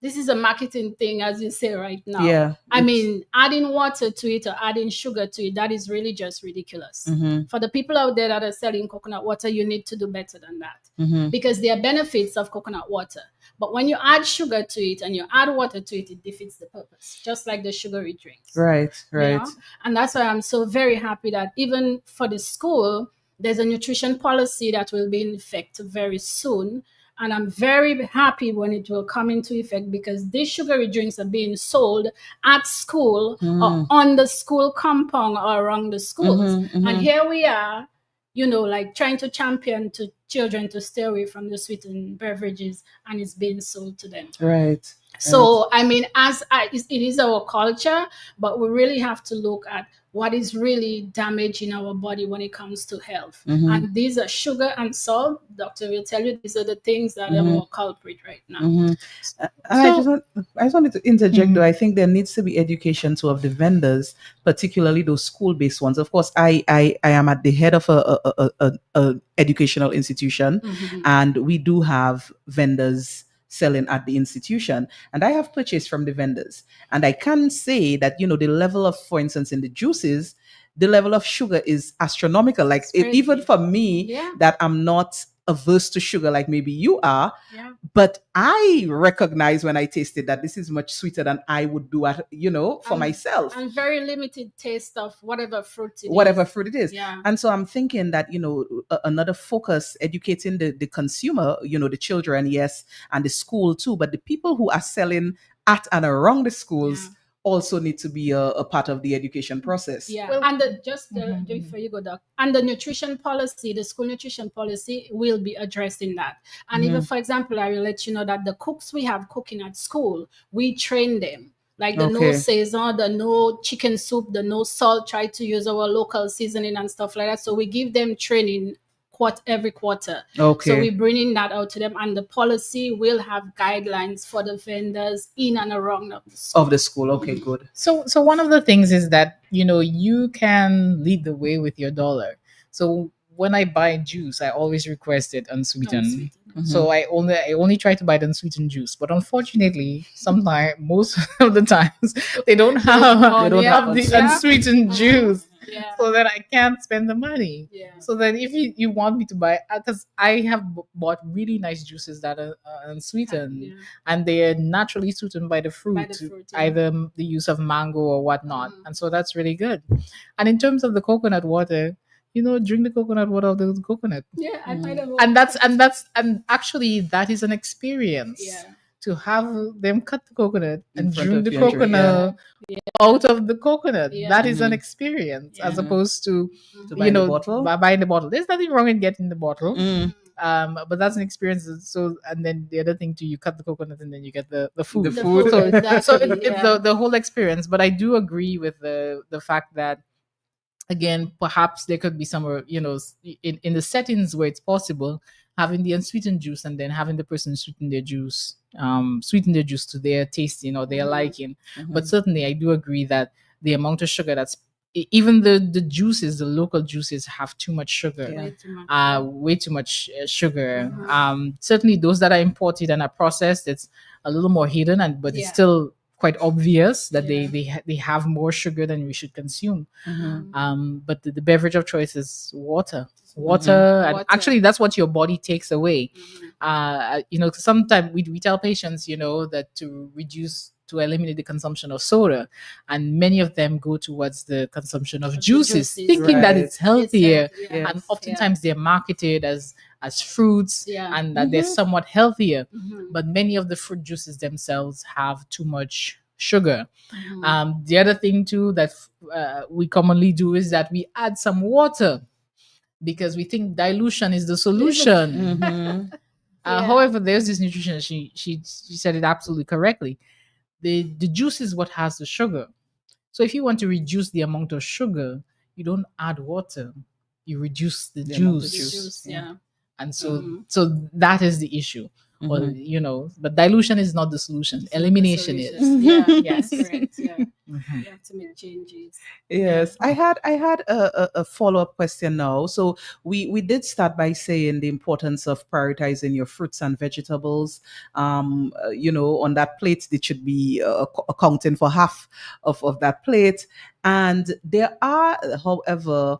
This is a marketing thing, as you say right now. I mean, adding water to it or adding sugar to it, that is really just ridiculous. For the people out there that are selling coconut water, you need to do better than that because there are benefits of coconut water. But when you add sugar to it and you add water to it, it defeats the purpose, just like the sugary drinks. Right. And that's why I'm so very happy that even for the school, there's a nutrition policy that will be in effect very soon. And I'm very happy when it will come into effect because these sugary drinks are being sold at school or on the school compound or around the schools. And here we are, like trying to champion to children to stay away from the sweetened beverages, and it's being sold to them. Right. So, I mean, it is our culture, but we really have to look at what is really damaging our body when it comes to health. And these are sugar and salt. Doctor will tell you these are the things that are more culprit right now. And I just wanted to interject though. I think there needs to be education too of the vendors, particularly those school-based ones. Of course, I am at the head of a educational institution, and we do have vendors selling at the institution, and I have purchased from the vendors, and I can say that the level of, for instance, in the juices, the level of sugar is astronomical. Like even for me, that I'm not averse to sugar like maybe you are, but I recognize when I tasted that this is much sweeter than I would do at for myself. And very limited taste of whatever fruit it is. And so I'm thinking that another focus, educating the consumer, the children, yes, and the school too, but the people who are selling at and around the schools also need to be a part of the education process. And before you go, Doc, and the nutrition policy, the school nutrition policy will be addressing that. And even, for example, I will let you know that the cooks we have cooking at school, we train them. Like the no saison, the no chicken soup, the no salt, try to use our local seasoning and stuff like that. So we give them training every quarter. So we're bringing that out to them, and the policy will have guidelines for the vendors in and around of the school. Okay, good. So one of the things is that you can lead the way with your dollar. So when I buy juice, I always request it unsweetened. So I only try to buy the unsweetened juice, but unfortunately, most of the times they don't have the unsweetened juice. So that I can't spend the money. So then if you want me to buy, because I have bought really nice juices that are unsweetened, and they are naturally sweetened by the fruit, either the use of mango or whatnot. And so that's really good. And in terms of the coconut water, drink the coconut water of the coconut. And actually that is an experience. To have them cut the coconut and drink the coconut out of the coconut. That is an experience as opposed to buying the bottle. There's nothing wrong in getting the bottle. But that's an experience. So, and then the other thing too, you cut the coconut and then you get the food. So it's the whole experience. But I do agree with the fact that, again, perhaps there could be somewhere, in the settings where it's possible, having the unsweetened juice and then having the person sweeten their juice to their tasting or their liking. But certainly I do agree that the amount of sugar that's, even the juices, the local juices have too much sugar, way too much sugar. Certainly those that are imported and are processed, it's a little more hidden, but it's still quite obvious that they have more sugar than we should consume. But the beverage of choice is water. And actually that's what your body takes away. Sometimes we tell patients that to eliminate the consumption of soda, and many of them go towards the consumption of juices, thinking that it's healthier. And oftentimes they're marketed as fruits, and that they're somewhat healthier, but many of the fruit juices themselves have too much sugar. The other thing too that we commonly do is that we add some water because we think dilution is the solution. However, there's this nutritionist, she said it absolutely correctly. The juice is what has the sugar. So if you want to reduce the amount of sugar, you don't add water, you reduce the juice. And so that is the issue. Or but dilution is not the solution. Elimination is. Yes, correct. You have to make changes. Yes, I had a follow-up question now. So we did start by saying the importance of prioritizing your fruits and vegetables. On that plate, they should be accounting for half of that plate. And there are, however,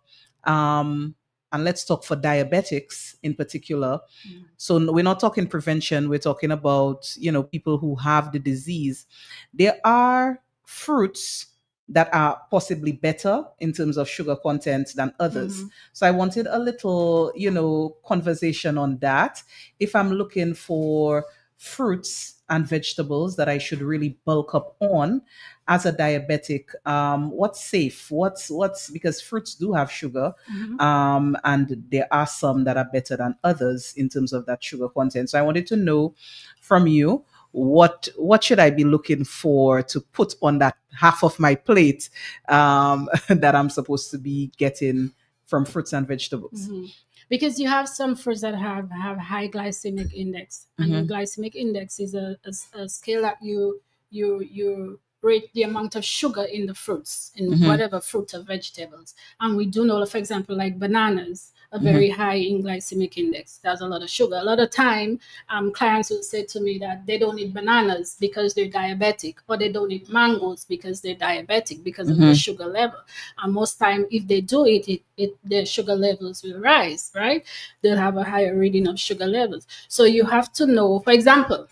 and let's talk for diabetics in particular. So we're not talking prevention. We're talking about, people who have the disease. There are fruits that are possibly better in terms of sugar content than others. So I wanted a little, conversation on that. If I'm looking for fruits and vegetables that I should really bulk up on, as a diabetic, what's safe? What's because fruits do have sugar, Mhm. and there are some that are better than others in terms of that sugar content. So I wanted to know from you, what should I be looking for to put on that half of my plate, that I'm supposed to be getting from fruits and vegetables? Mhm. Because you have some fruits that have high glycemic index, and the Mhm. glycemic index is a scale that you rate the amount of sugar in the fruits, in Mhm. whatever fruit or vegetables. And we do know, for example, like bananas are Mhm. very high in glycemic index. There's a lot of sugar. A lot of time, clients will say to me that they don't eat bananas because they're diabetic, or they don't eat mangoes because they're diabetic because of the Mhm. sugar level. And most time, if they do eat it, their sugar levels will rise, right? They'll have a higher reading of sugar levels. So you have to know, for example,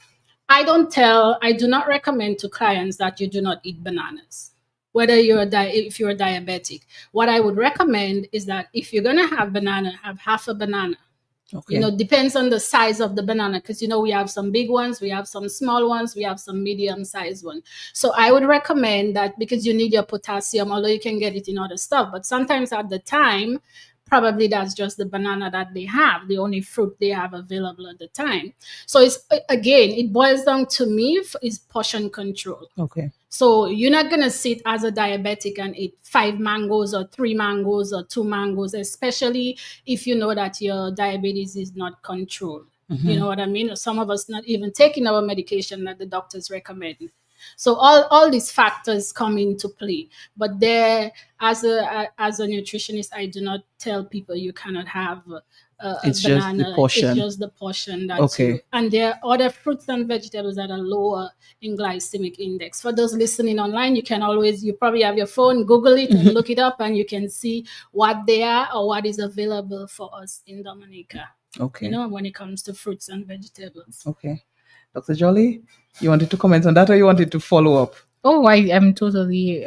I do not recommend to clients that you do not eat bananas. Whether if you're diabetic, what I would recommend is that if you're gonna have banana, have half a banana. Okay. Depends on the size of the banana, because we have some big ones, we have some small ones, we have some medium sized ones. So I would recommend that, because you need your potassium, although you can get it in other stuff, but sometimes at the time, probably that's just the banana that they have, the only fruit they have available at the time. So it's, again, it boils down to me is portion control. Okay. So you're not gonna sit as a diabetic and eat 5 mangoes or 3 mangoes or 2 mangoes, especially if you know that your diabetes is not controlled. You know what I mean? Some of us not even taking our medication that the doctors recommend. So all these factors come into play. But there, as a nutritionist, I do not tell people you cannot have a It's just the banana. It's portion. just the portion that Okay. you. And there are other fruits and vegetables that are lower in glycemic index. For those listening online, you probably have your phone, Google it and look it up, and you can see what they are or what is available for us in Dominica. Okay. When it comes to fruits and vegetables. Okay. Dr. Jolly, you wanted to comment on that, or you wanted to follow up? Oh, I totally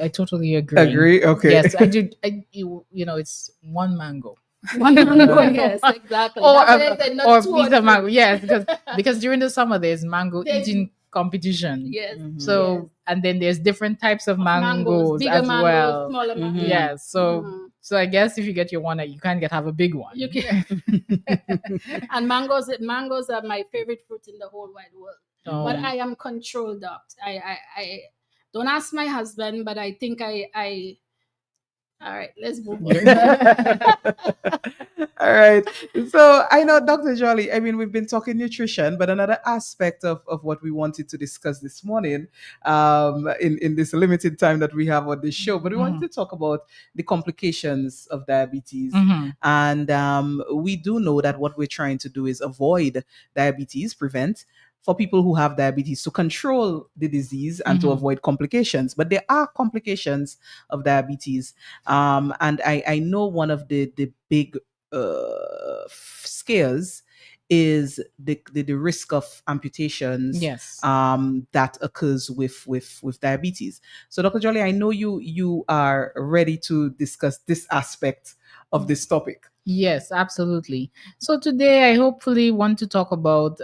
agree. Agree? Okay. Yes, I do. It's one mango. One mango, yes, exactly. Or That's why I said not or two piece of three. mango. Yes, because during the summer there's mango There's- eating competition. Yes. So and then there's different types of Mangoes, mangoes bigger as mangoes, well. smaller mangoes. Yeah. So Mhm. so I guess if you get your one, you can't have a big one. You can. And mangoes are my favorite fruit in the whole wide world. But I am controlled up. I don't ask my husband, but I think I all right, let's move on. All right. So I know, Dr. Jolly, I mean, we've been talking nutrition, but another aspect of what we wanted to discuss this morning, in this limited time that we have on this show, but we wanted to talk about the complications of diabetes. And we do know that what we're trying to do is avoid diabetes, prevent for people who have diabetes, to control the disease and to avoid complications. But there are complications of diabetes. And I know one of the big scares is the risk of amputations. Yes. That occurs with diabetes. So, Dr. Jolly, I know you are ready to discuss this aspect of this topic. Yes, absolutely. So today I hopefully want to talk about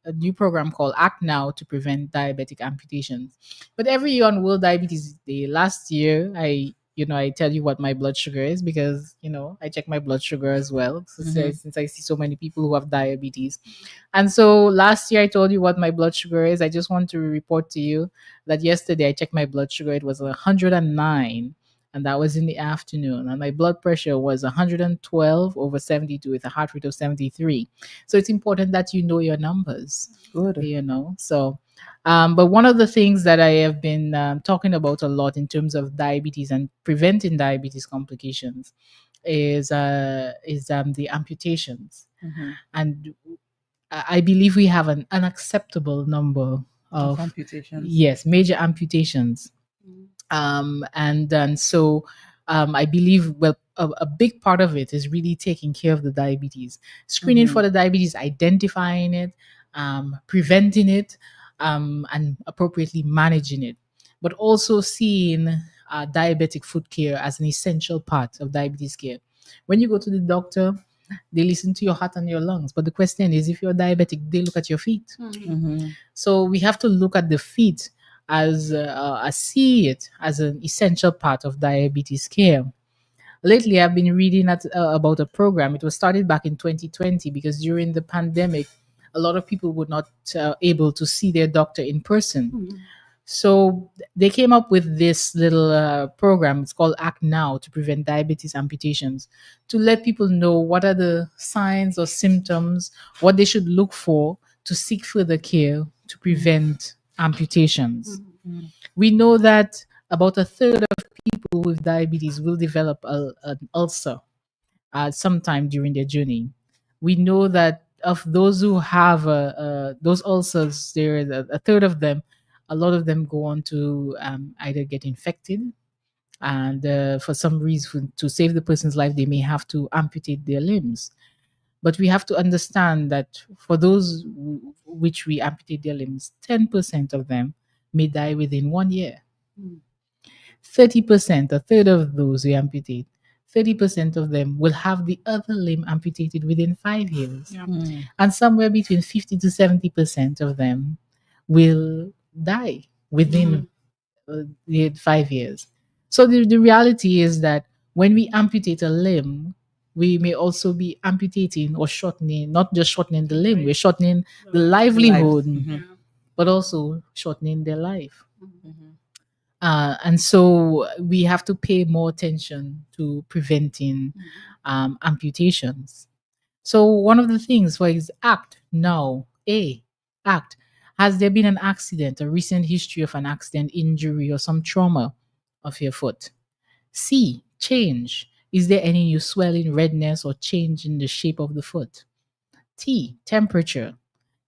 a new program called Act Now to prevent diabetic amputations. But every year on World Diabetes Day, last year I tell you what my blood sugar is, because I check my blood sugar as well, since I see so many people who have diabetes. And so last year I told you what my blood sugar is. I just want to report to you that yesterday I checked my blood sugar. It was 109, and that was in the afternoon. And my blood pressure was 112 over 72 with a heart rate of 73. So it's important that you know your numbers. Good. So but one of the things that I have been talking about a lot in terms of diabetes and preventing diabetes complications is the amputations. And I believe we have an unacceptable number of amputations. Yes, major amputations. And so I believe, well, a big part of it is really taking care of the diabetes, screening for the diabetes, identifying it, preventing it, and appropriately managing it, but also seeing diabetic foot care as an essential part of diabetes care. When you go to the doctor, they listen to your heart and your lungs, but the question is, if you're diabetic, they look at your feet. So we have to look at the feet I see it as an essential part of diabetes care. Lately, I've been reading about a program. It was started back in 2020 because during the pandemic, a lot of people were not able to see their doctor in person. So they came up with this little program. It's called Act Now to prevent diabetes amputations, to let people know what are the signs or symptoms, what they should look for to seek further care to prevent amputations. We know that about a third of people with diabetes will develop an ulcer sometime during their journey. We know that of those who have those ulcers, there is a third of them. A lot of them go on to either get infected, and for some reason, to save the person's life, they may have to amputate their limbs. But we have to understand that for those which we amputate their limbs, 10% of them may die within 1 year. 30%, a third of those we amputate, 30% of them will have the other limb amputated within 5 years. And somewhere between 50 to 70% of them will die within the 5 years. So the reality is that when we amputate a limb, we may also be amputating or shortening, not just shortening the limb, we're shortening the livelihood, but also shortening their life. And so we have to pay more attention to preventing amputations. So one of the things for is Act Now, Act. Has there been an accident, a recent history of an accident, injury, or some trauma of your foot? C, change. Is there any new swelling, redness, or change in the shape of the foot? T, temperature.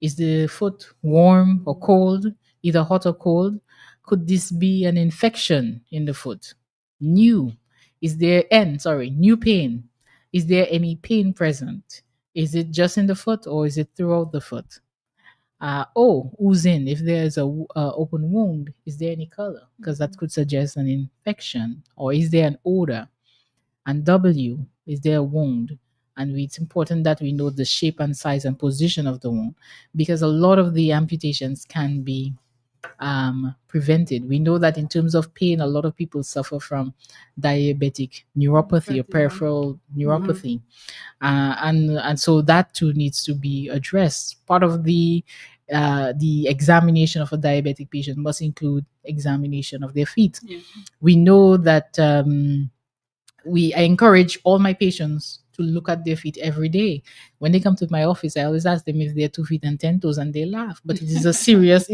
Is the foot warm or cold, either hot or cold? Could this be an infection in the foot? New. Is there new pain? Is there any pain present? Is it just in the foot or is it throughout the foot? Oozing. If there's a open wound, is there any color? Because that could suggest an infection. Or is there an odor? And W, is there a wound? And it's important that we know the shape and size and position of the wound, because a lot of the amputations can be prevented. We know that in terms of pain, a lot of people suffer from diabetic neuropathy or peripheral neuropathy, and so that too needs to be addressed. Part of the examination of a diabetic patient must include examination of their feet. We know that I encourage all my patients to look at their feet every day. When they come to my office, I always ask them if they're 2 feet and 10 toes, and they laugh. But it is a serious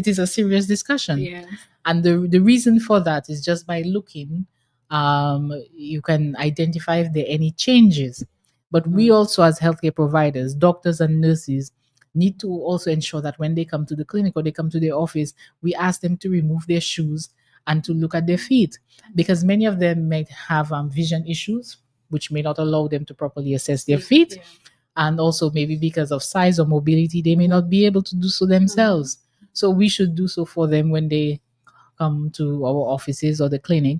discussion. And the reason for that is just by looking, you can identify if there are any changes. But we also, as healthcare providers, doctors and nurses, need to also ensure that when they come to the clinic or they come to their office, we ask them to remove their shoes and to look at their feet, because many of them may have vision issues, which may not allow them to properly assess their feet. And also maybe because of size or mobility, they may not be able to do so themselves. So we should do so for them when they come to our offices or the clinic,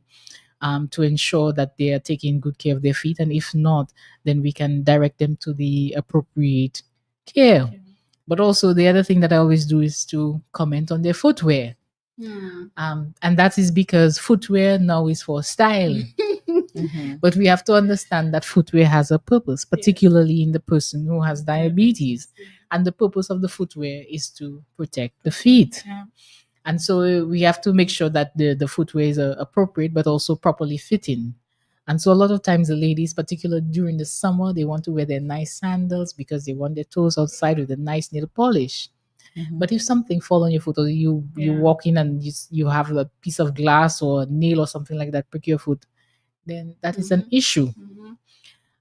to ensure that they are taking good care of their feet. And if not, then we can direct them to the appropriate care. But also the other thing that I always do is to comment on their footwear. And that is because footwear now is for style. But we have to understand that footwear has a purpose, particularly in the person who has diabetes. And the purpose of the footwear is to protect the feet. And so we have to make sure that the footwear is appropriate, but also properly fitting. And so a lot of times the ladies, particularly during the summer, they want to wear their nice sandals because they want their toes outside with a nice nail polish. But if something fall on your foot, or you walk in and you have a piece of glass or a nail or something like that prick your foot, then that is an issue.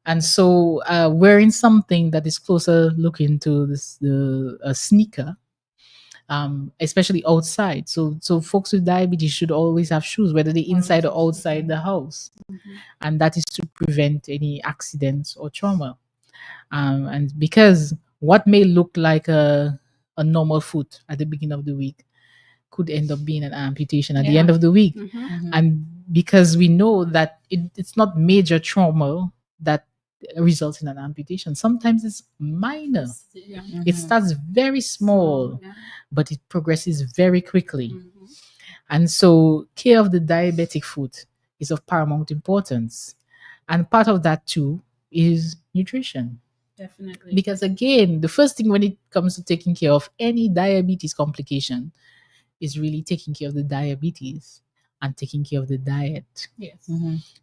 And so wearing something that is closer looking to a sneaker, especially outside. So folks with diabetes should always have shoes, whether they're inside or outside the house. And that is to prevent any accidents or trauma. And because what may look like a normal foot at the beginning of the week could end up being an amputation at the end of the week. And because we know that it's not major trauma that results in an amputation, sometimes it's minor. It starts very small, but it progresses very quickly. And so care of the diabetic foot is of paramount importance. And part of that too is nutrition. Definitely. Because again, the first thing when it comes to taking care of any diabetes complication is really taking care of the diabetes and taking care of the diet. Yes.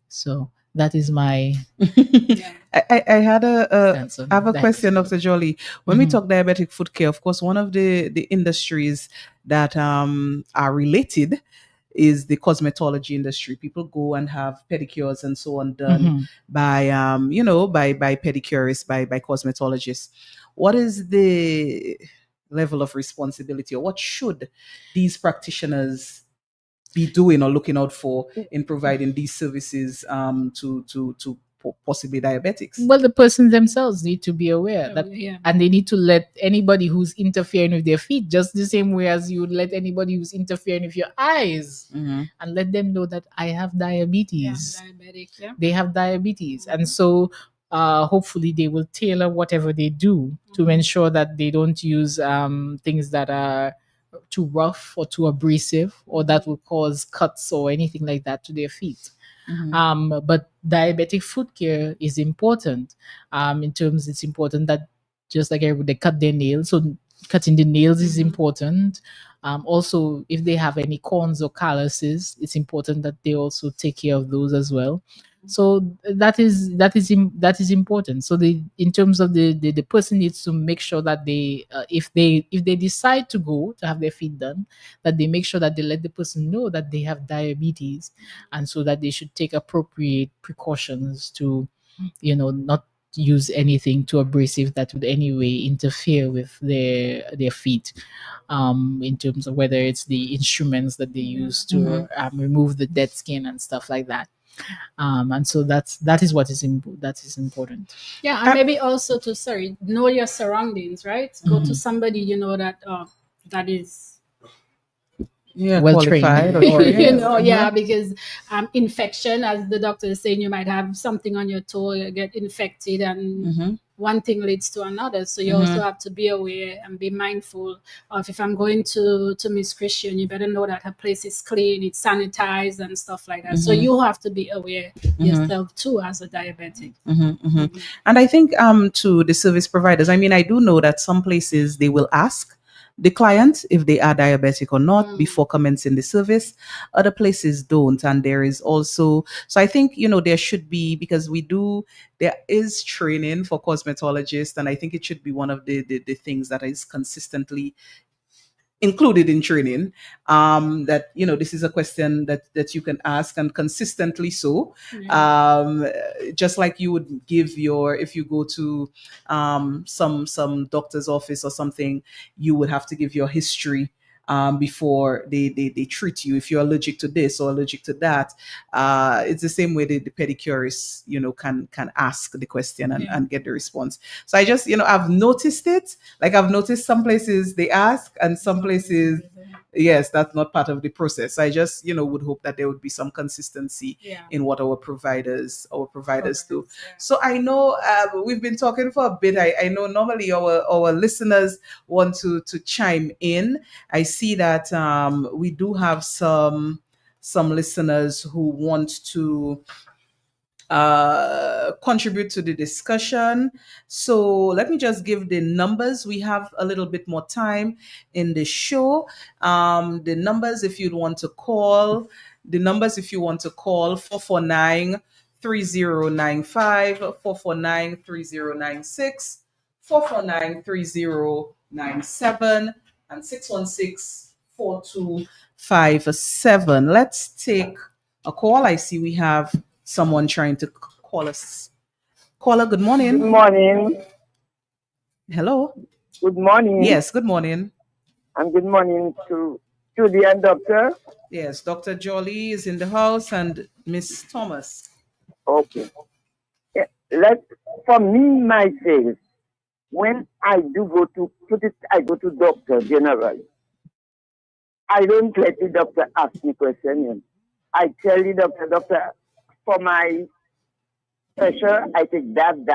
So that is my Yeah. I had stance on I have a diet. question, Dr. Jolly. When we talk diabetic foot care, of course, one of the industries that are related is the cosmetology industry. People go and have pedicures and so on done by by pedicurists, by cosmetologists. What is the level of responsibility, or what should these practitioners be doing or looking out for in providing these services to possibly diabetics? Well, the persons themselves need to be aware that, Yeah. and they need to let anybody who's interfering with their feet, just the same way as you would let anybody who's interfering with your eyes, and let them know that I have diabetes. Diabetic. Yeah. They have diabetes, and so hopefully they will tailor whatever they do to ensure that they don't use things that are too rough or too abrasive or that will cause cuts or anything like that to their feet. But diabetic foot care is important. In terms, it's important that just like everybody, they cut their nails, so cutting the nails is important. Also, if they have any corns or calluses, it's important that they also take care of those as well. So that is important. So in terms of the person needs to make sure that they if they decide to go to have their feet done, that they make sure that they let the person know that they have diabetes, and so that they should take appropriate precautions to not use anything too abrasive that would anyway interfere with their feet, in terms of whether it's the instruments that they use to remove the dead skin and stuff like that. And so that is what is important. Yeah, and maybe also to know your surroundings, right? Go to somebody that that is Well trained. qualified, or because infection, as the doctor is saying, you might have something on your toe, you get infected, and one thing leads to another. So you also have to be aware and be mindful of, if I'm going to Miss Christian, you better know that her place is clean, it's sanitized and stuff like that. So you have to be aware yourself too as a diabetic. And I think to the service providers, I mean, I do know that some places they will ask the client if they are diabetic or not before commencing the service. Other places don't. And there is also, so I think, there should be, because there is training for cosmetologists, and I think it should be one of the things that is consistently included in training, that this is a question that you can ask, and consistently so. Just like you would give if you go to some doctor's office or something, you would have to give your history before they treat you, if you're allergic to this or allergic to that. It's the same way the pedicurists can ask the question and get the response. So I just I've noticed it. Like, I've noticed some places they ask, and some places, yes, that's not part of the process. I just would hope that there would be some consistency in what our providers do. So I know we've been talking for a bit. I know normally our listeners want to chime in. I see that we do have some listeners who want to contribute to the discussion. So let me just give the numbers. We have a little bit more time in the show. The numbers, if you want to call, 449 3095, 449 3096, 449 3097, and 616-4257. Let's take a call. I see we have someone trying to call us. Caller, good morning. Good morning. Hello. Good morning. Yes, good morning. And good morning to Judy and Doctor. Yes, Dr. Jolly is in the house, and Miss Thomas. Okay. For me, myself, when I do go to doctor generally. I don't let the doctor ask me questions. I tell the doctor, for my pressure, I take that.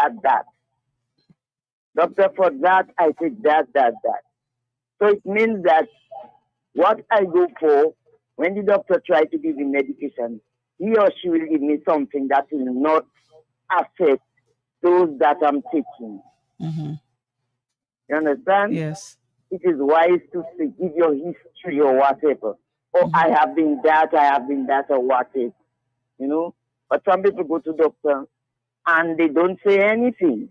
Doctor, for that, I take that. So it means that what I go for, when the doctor tries to give me medication, he or she will give me something that will not affect those that I'm taking. Mm-hmm. You understand? Yes. It is wise to say, give your history or whatever. Or I have been that, or whatever. You know? But some people go to doctor and they don't say anything.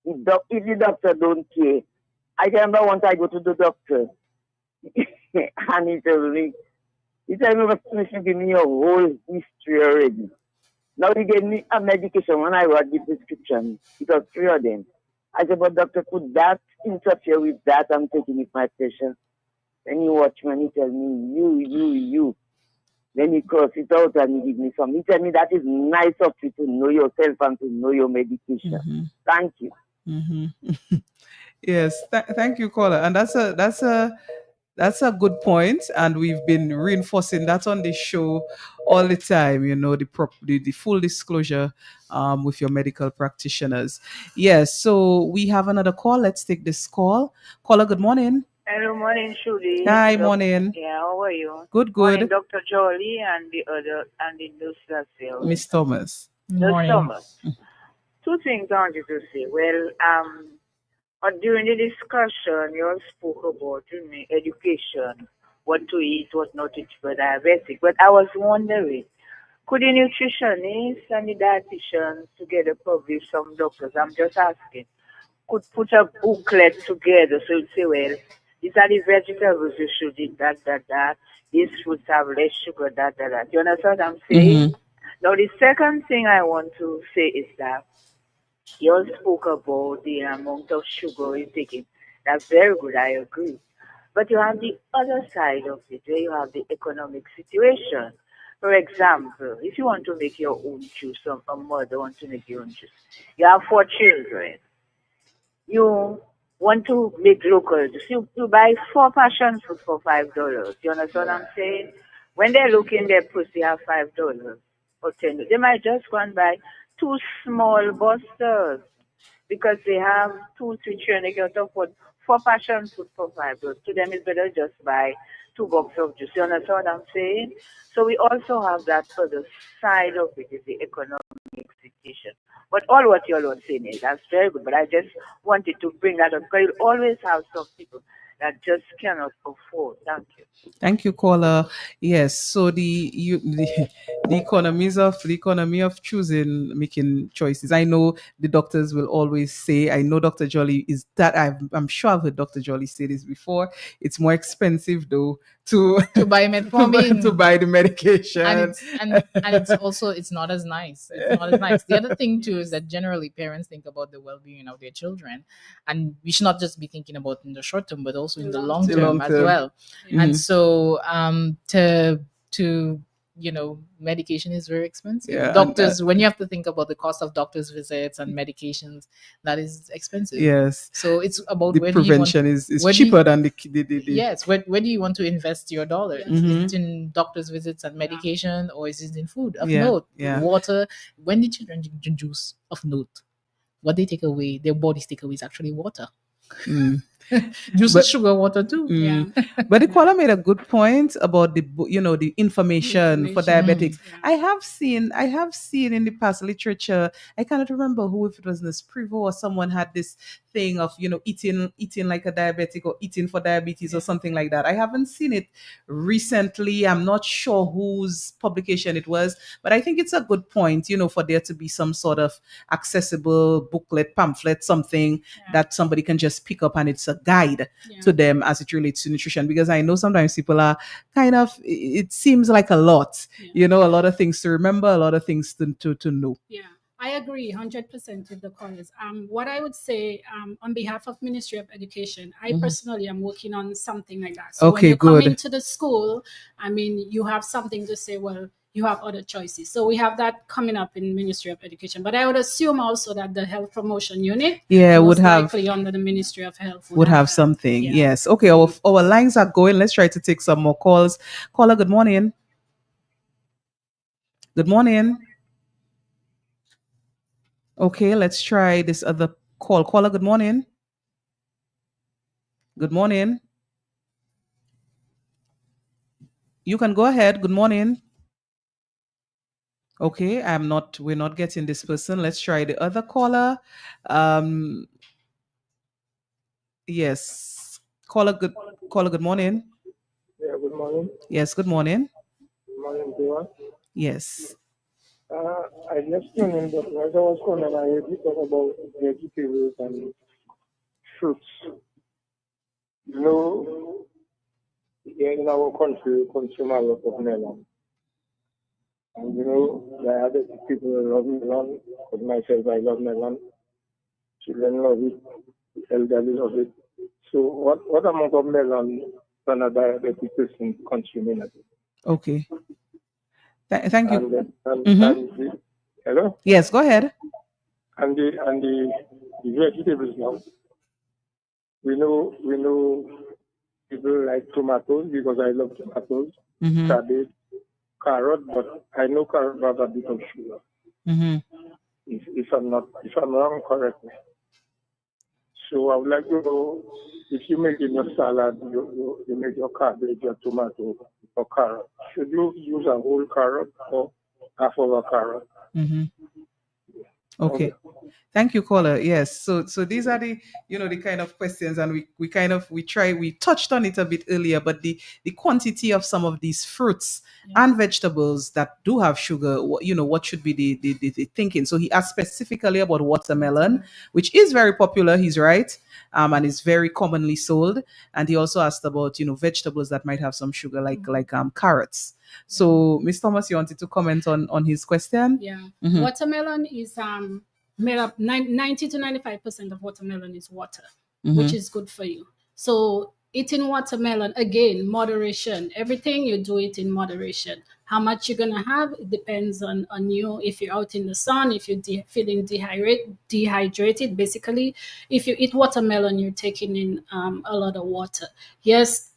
If the doctor don't care. I remember once I go to the doctor and he told me, "Mr. you give me your whole history already." Now he gave me a medication when I wrote the prescription. It was 3 of them. I said, "But doctor, could that interfere with that I'm taking with my patient?" Then he watch me and he tell me, you. Then he cross it out and he give me some. He tell me that is nice of you to know yourself and to know your medication. Mm-hmm. Thank you. Mm-hmm. Yes, thank you, caller. And that's a good point, and we've been reinforcing that on the show all the time. You know, the full disclosure with your medical practitioners. Yes. So we have another call. Let's take this call. Caller, good morning. Hello, morning, Shuli. Hi, morning. Yeah, how are you? Good, Morning, good. Dr. Jolie and the other and the nurse as well. Miss Thomas. Nurse Morning. Thomas. Two things I wanted to say. Well, during the discussion, you all spoke about education, what to eat, what not to eat for diabetic. But I was wondering, could the nutritionists and the dietitians together, probably some doctors, I'm just asking, could put a booklet together so you'd say, well, these are the vegetables you should eat, that. These fruits have less sugar, that. You understand what I'm saying? Mm-hmm. Now, the second thing I want to say is that you all spoke about the amount of sugar you're taking. That's very good, I agree. But you have the other side of it, where you have the economic situation. For example, if you want to make your own juice, or a mother wants to make your own juice, you have 4 children. You want to make local juice. You buy 4 passion fruit for $5. You understand what I'm saying? When they look in their purse, they have $5 or $10. They might just go and buy 2 small busters because they have 2, 3 children. They can afford 4 passion fruit for $5. To them, it's better just buy 2 boxes of juice. You understand what I'm saying? So we also have that other side of it, is the economic situation. But all what you all were saying is that's very good. But I just wanted to bring that up because you always have some people that just cannot afford. Thank you. Thank you, caller. Yes. So the economy of choosing, making choices. I know the doctors will always say. I know Dr. Jolly is that. I'm sure I've heard Dr. Jolly say this before. It's more expensive though to buy metformin, to buy the medication, and it's also it's not as nice. It's not as nice. The other thing too is that generally parents think about the well-being of their children, and we should not just be thinking about in the short term, but also in the long term as well. And so to medication is very expensive. Yeah, doctors, when you have to think about the cost of doctors' visits and medications, that is expensive. Yes. So it's about the prevention is cheaper than the yes. Where do you want to invest your dollars? Mm-hmm. Is it in doctors' visits and medication, or is it in food of Yeah, note? yeah. Water. When the children drink juice of note, what they take away, their bodies take away, is actually water. Juice is sugar water too. Yeah. But the caller made a good point about the information for diabetics. I have seen in the past literature. I cannot remember who, if it was Nesprevo or someone, had this thing of eating like a diabetic or eating for diabetes or something like that. I haven't seen it recently. I'm not sure whose publication it was, but I think it's a good point, for there to be some sort of accessible booklet, pamphlet, something that somebody can just pick up, and it's a guide to them as it relates to nutrition. Because I know sometimes people are it seems like a lot, a lot of things to remember, a lot of things to know. Yeah, I agree 100% with the callers. What I would say on behalf of Ministry of Education, I personally am working on something like that. So when you come into the school, you have something to say, well, you have other choices. So we have that coming up in Ministry of Education. But I would assume also that the Health Promotion Unit would have, likely under the Ministry of Health, would have something. Yeah. Yes. Okay, our lines are going. Let's try to take some more calls. Caller, good morning. Good morning. Okay, let's try this other call. Caller, good morning. Good morning. You can go ahead. Good morning. Okay, we're not getting this person. Let's try the other caller. Um, yes. Caller, good morning. Yeah, good morning. Yes, good morning. Good morning, everyone. Yes. I just tuned in, but as I was calling, I heard you talk about vegetables and fruits. You know, here in our country, we consume a lot of melon. And you know, the other people love melon, but myself, I love melon. Children love it, elderly love it. So, what amount of melon can a diabetic person consume in a day? Okay. Thank you. And Mm-hmm. hello? Yes, go ahead. And the vegetables now. We know people like tomatoes because I love tomatoes, Mm-hmm. cabbage, carrot, but I know carrot has a bit of sugar. Mm-hmm. If I'm wrong, correct me. So I would like to know if you make in your salad, you make your cabbage, your tomato, or carrot. Should you use a whole carrot or half of a carrot? Mm-hmm. Okay. Okay. Thank you, caller. Yes. So these are the the kind of questions, and we touched on it a bit earlier, but the quantity of some of these fruits and vegetables that do have sugar, what should be the thinking. So he asked specifically about watermelon, which is very popular. He's right, and is very commonly sold. And he also asked about vegetables that might have some sugar, like carrots. So, Miss Thomas, you wanted to comment on his question? Yeah. Mhm. Watermelon is made up 90 to 95% of watermelon is water, Mhm. which is good for you. So eating watermelon, again, moderation. Everything you do it in moderation. How much you're gonna have, it depends on you. If you're out in the sun, if you're feeling dehydrated, basically, if you eat watermelon, you're taking in a lot of water. Yes,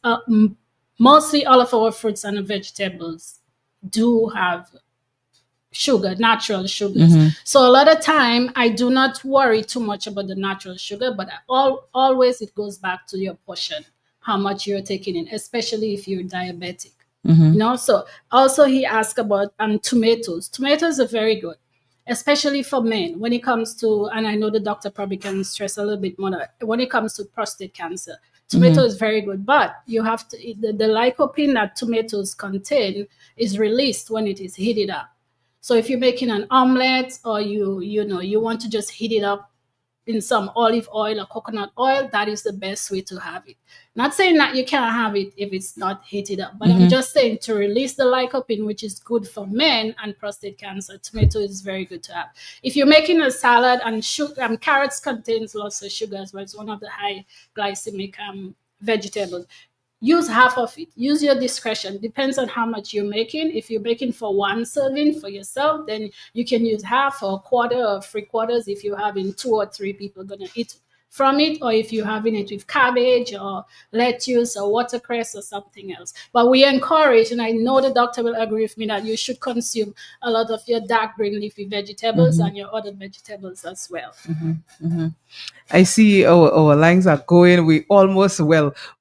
mostly all of our fruits and vegetables do have sugar, natural sugars. Mhm. So a lot of time I do not worry too much about the natural sugar, but always it goes back to your portion, how much you're taking in, especially if you're diabetic. Mhm. So also he asked about tomatoes. Tomatoes are very good, especially for men when it comes to, and I know the doctor probably can stress a little bit more when it comes to prostate cancer. Tomato Mhm. is very good, but you have to the lycopene that tomatoes contain is released when it is heated up. So if you're making an omelet or you want to just heat it up in some olive oil or coconut oil, that is the best way to have it. Not saying that you can't have it if it's not heated up, but I'm Mhm. just saying to release the lycopene, which is good for men and prostate cancer, tomato is very good to have. If you're making a salad and carrots contains lots of sugar as well, it's one of the high glycemic vegetables. Use half of it. Use your discretion. Depends on how much you're making. If you're making for one serving for yourself, then you can use half or a quarter or 3/4 if you're having 2 or 3 people gonna eat from it, or if you're having it with cabbage or lettuce or watercress or something else. But we encourage, and I know the doctor will agree with me, that you should consume a lot of your dark green leafy vegetables Mhm. and your other vegetables as well. Mhm. I see our lines are going. We're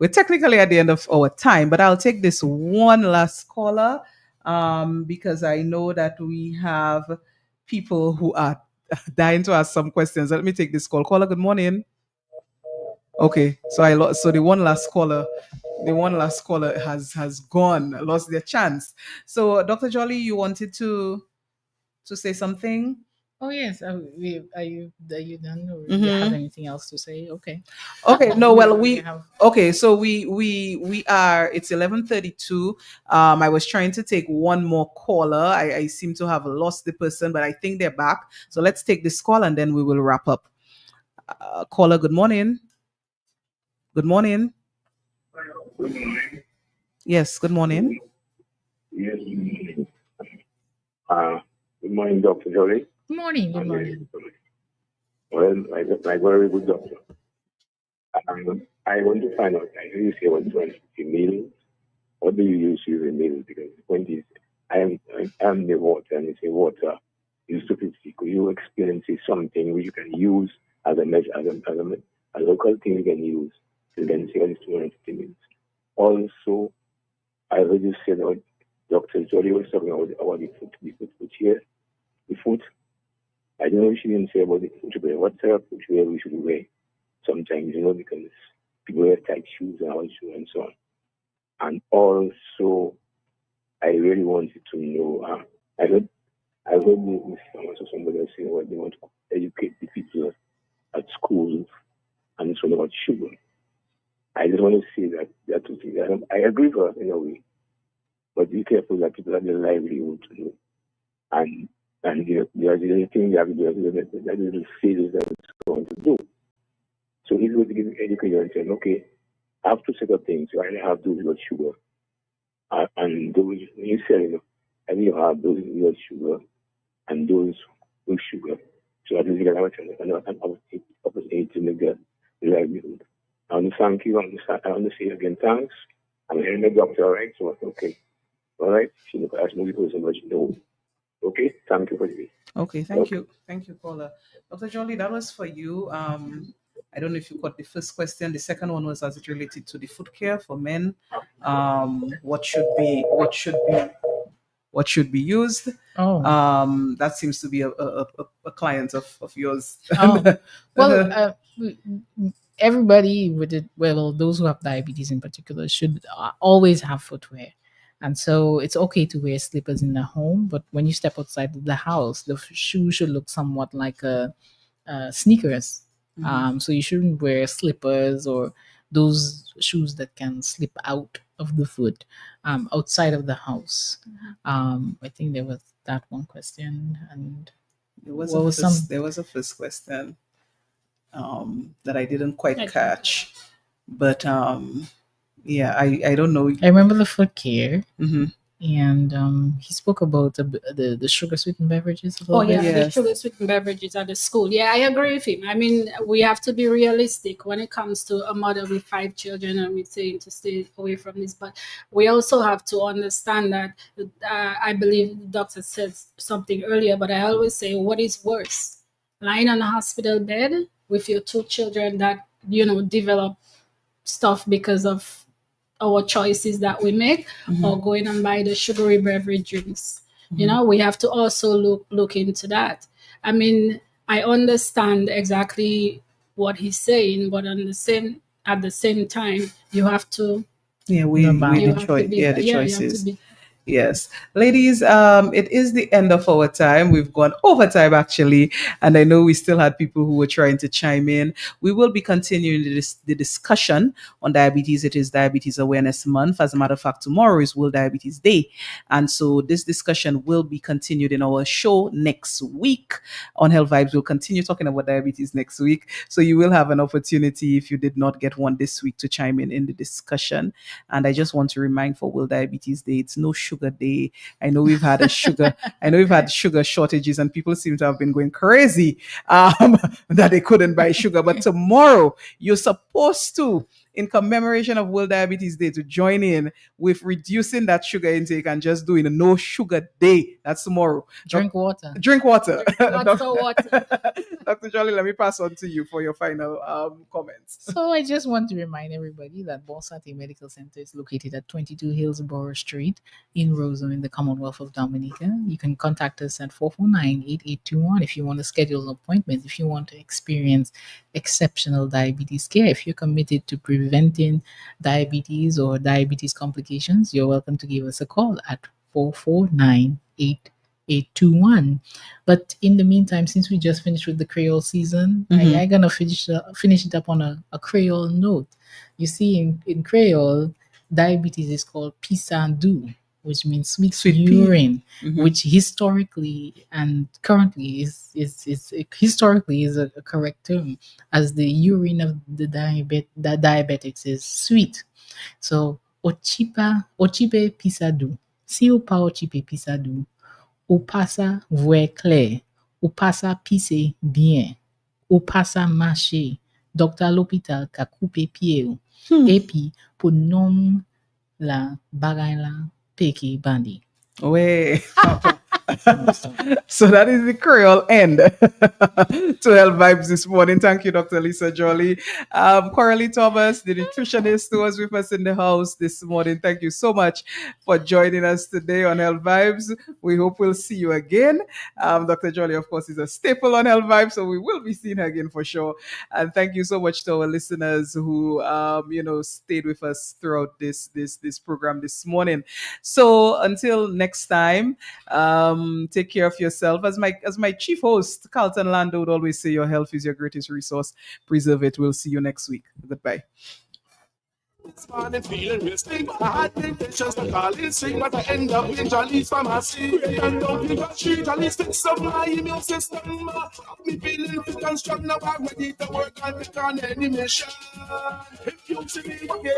technically at the end of our time, but I'll take this one last caller because I know that we have people who are dying to ask some questions. Let me take this call. Caller, good morning. Okay, so I lost. So the one last caller has gone, lost their chance. So, Dr. Jolly, you wanted to say something? Oh yes, are you done, or you have Mm-hmm. anything else to say? Okay. Okay, no, well, We have. so we are, it's 11:32. I was trying to take one more caller. I seem to have lost the person, but I think they're back. So let's take this call and then we will wrap up. Caller, good morning. Good morning. Yes, good morning. Yes. Good morning, Dr. Jolie. Good morning. Good morning. Well, my very good doctor. I want to find out, I hear you say 120 meals. What do you use to use a meal? Because the point is, I'm the water, and you say water is 250. Could you explain, say, something which you can use as a measure, a local thing you can use to then say, it's 250 meals? Also, I heard you say that Dr. Jolly was talking about the foot here, the foot. I don't know if she didn't say about the footwear. What type of footwear we should wear sometimes, because people wear tight shoes and all shoes and so on. And also, I really wanted to know, I heard Miss Thomas or somebody else saying what they want to educate the people at schools and it's all about sugar. I just want to say that two things. I agree with her in a way, but be careful that people have their livelihood to do. And there's the thing you have to do, that little phases that it's going to do. So he's going to give education and say, okay, I have to set up things. So I have those with sugar. And those, when you say, I think you have those with sugar and those with sugar. So at least you can have an opportunity to make the livelihood. I want to thank you. I want to say again, thanks. I'm hearing the doctor, all right? So, okay. All right? She never asked me because much no. Okay? Thank you for this. Okay, thank you. Thank you, caller. Dr. Jolly, that was for you. I don't know if you got the first question. The second one was as it related to the foot care for men. What should be used? That seems to be a client of yours. Well, everybody with it, well, those who have diabetes in particular should always have footwear. And so it's okay to wear slippers in the home, but when you step outside of the house, the shoe should look somewhat like sneakers. So you shouldn't wear slippers or those shoes that can slip out of the foot outside of the house. I think there was that one question, and there was a first question that I didn't quite catch, but yeah, I don't know. I remember the foot care, and he spoke about the sugar sweetened beverages. The sugar sweetened beverages at the school. Yeah, I agree with him. I mean, we have to be realistic when it comes to a mother with 5 children, and we're saying to stay away from this. But we also have to understand that I believe the doctor said something earlier, but I always say, what is worse, lying on a hospital bed with your 2 children that develop stuff because of our choices that we make, or going and buy the sugary beverage drinks. We have to also look into that. I mean, I understand exactly what he's saying, but at the same time, you have to. The choices. Yes, ladies, it is the end of our time. We've gone over time actually, and I know we still had people who were trying to chime in. We will be continuing the discussion on diabetes. It is Diabetes Awareness Month. As a matter of fact, tomorrow is World Diabetes Day, and so this discussion will be continued in our show next week on Health Vibes. We'll continue talking about diabetes next week, so you will have an opportunity if you did not get one this week to chime in the discussion. And I just want to remind for World Diabetes Day, it's no sugar day. I know we've had sugar shortages, and people seem to have been going crazy that they couldn't buy sugar. But tomorrow you're supposed to, in commemoration of World Diabetes Day, to join in with reducing that sugar intake and just doing a no sugar day. That's tomorrow. Drink water. Water. Dr. Jolly, let me pass on to you for your final comments. So I just want to remind everybody that Bonsate Medical Center is located at 22 Hillsborough Street in Roseau in the Commonwealth of Dominica. You can contact us at 449-8821 if you want to schedule an appointment, if you want to experience exceptional diabetes care, if you're committed to preventing diabetes or diabetes complications, you're welcome to give us a call at 449-8821. But in the meantime, since we just finished with the Creole season, I'm gonna finish it up on a Creole note. You see, in Creole, diabetes is called pisandou, which means sweet urine, which historically and currently is a correct term, as the urine of the diabetics is sweet. So ochipe pisandou. Si ou pa ochipe pisandou, ou pasa voie clair, ou pasa pisse bien, ou pasa marcher, docteur l'hôpital ka coupe pied ou, et puis pour nom la bagay la peke bandi. Ouais. So that is the Creole end to Health Vibes this morning. Thank you, Dr. Lisa Jolly. Coralie Thomas, the nutritionist who was with us in the house this morning. Thank you so much for joining us today on Health Vibes. We hope we'll see you again. Dr. Jolly, of course, is a staple on Health Vibes, so we will be seeing her again for sure. And thank you so much to our listeners who, stayed with us throughout this program this morning. So until next time, take care of yourself. As my chief host, Carlton Lando, would always say, your health is your greatest resource. Preserve it. We'll see you next week. Goodbye. This morning feeling real stink. I had the intentions to call in sick, but I end up in Jolly's pharmacy. And down in the street, Jolly's fix up my immune system. Me feeling fit and strong now. I'm ready to work and take on any mission. If you see me again.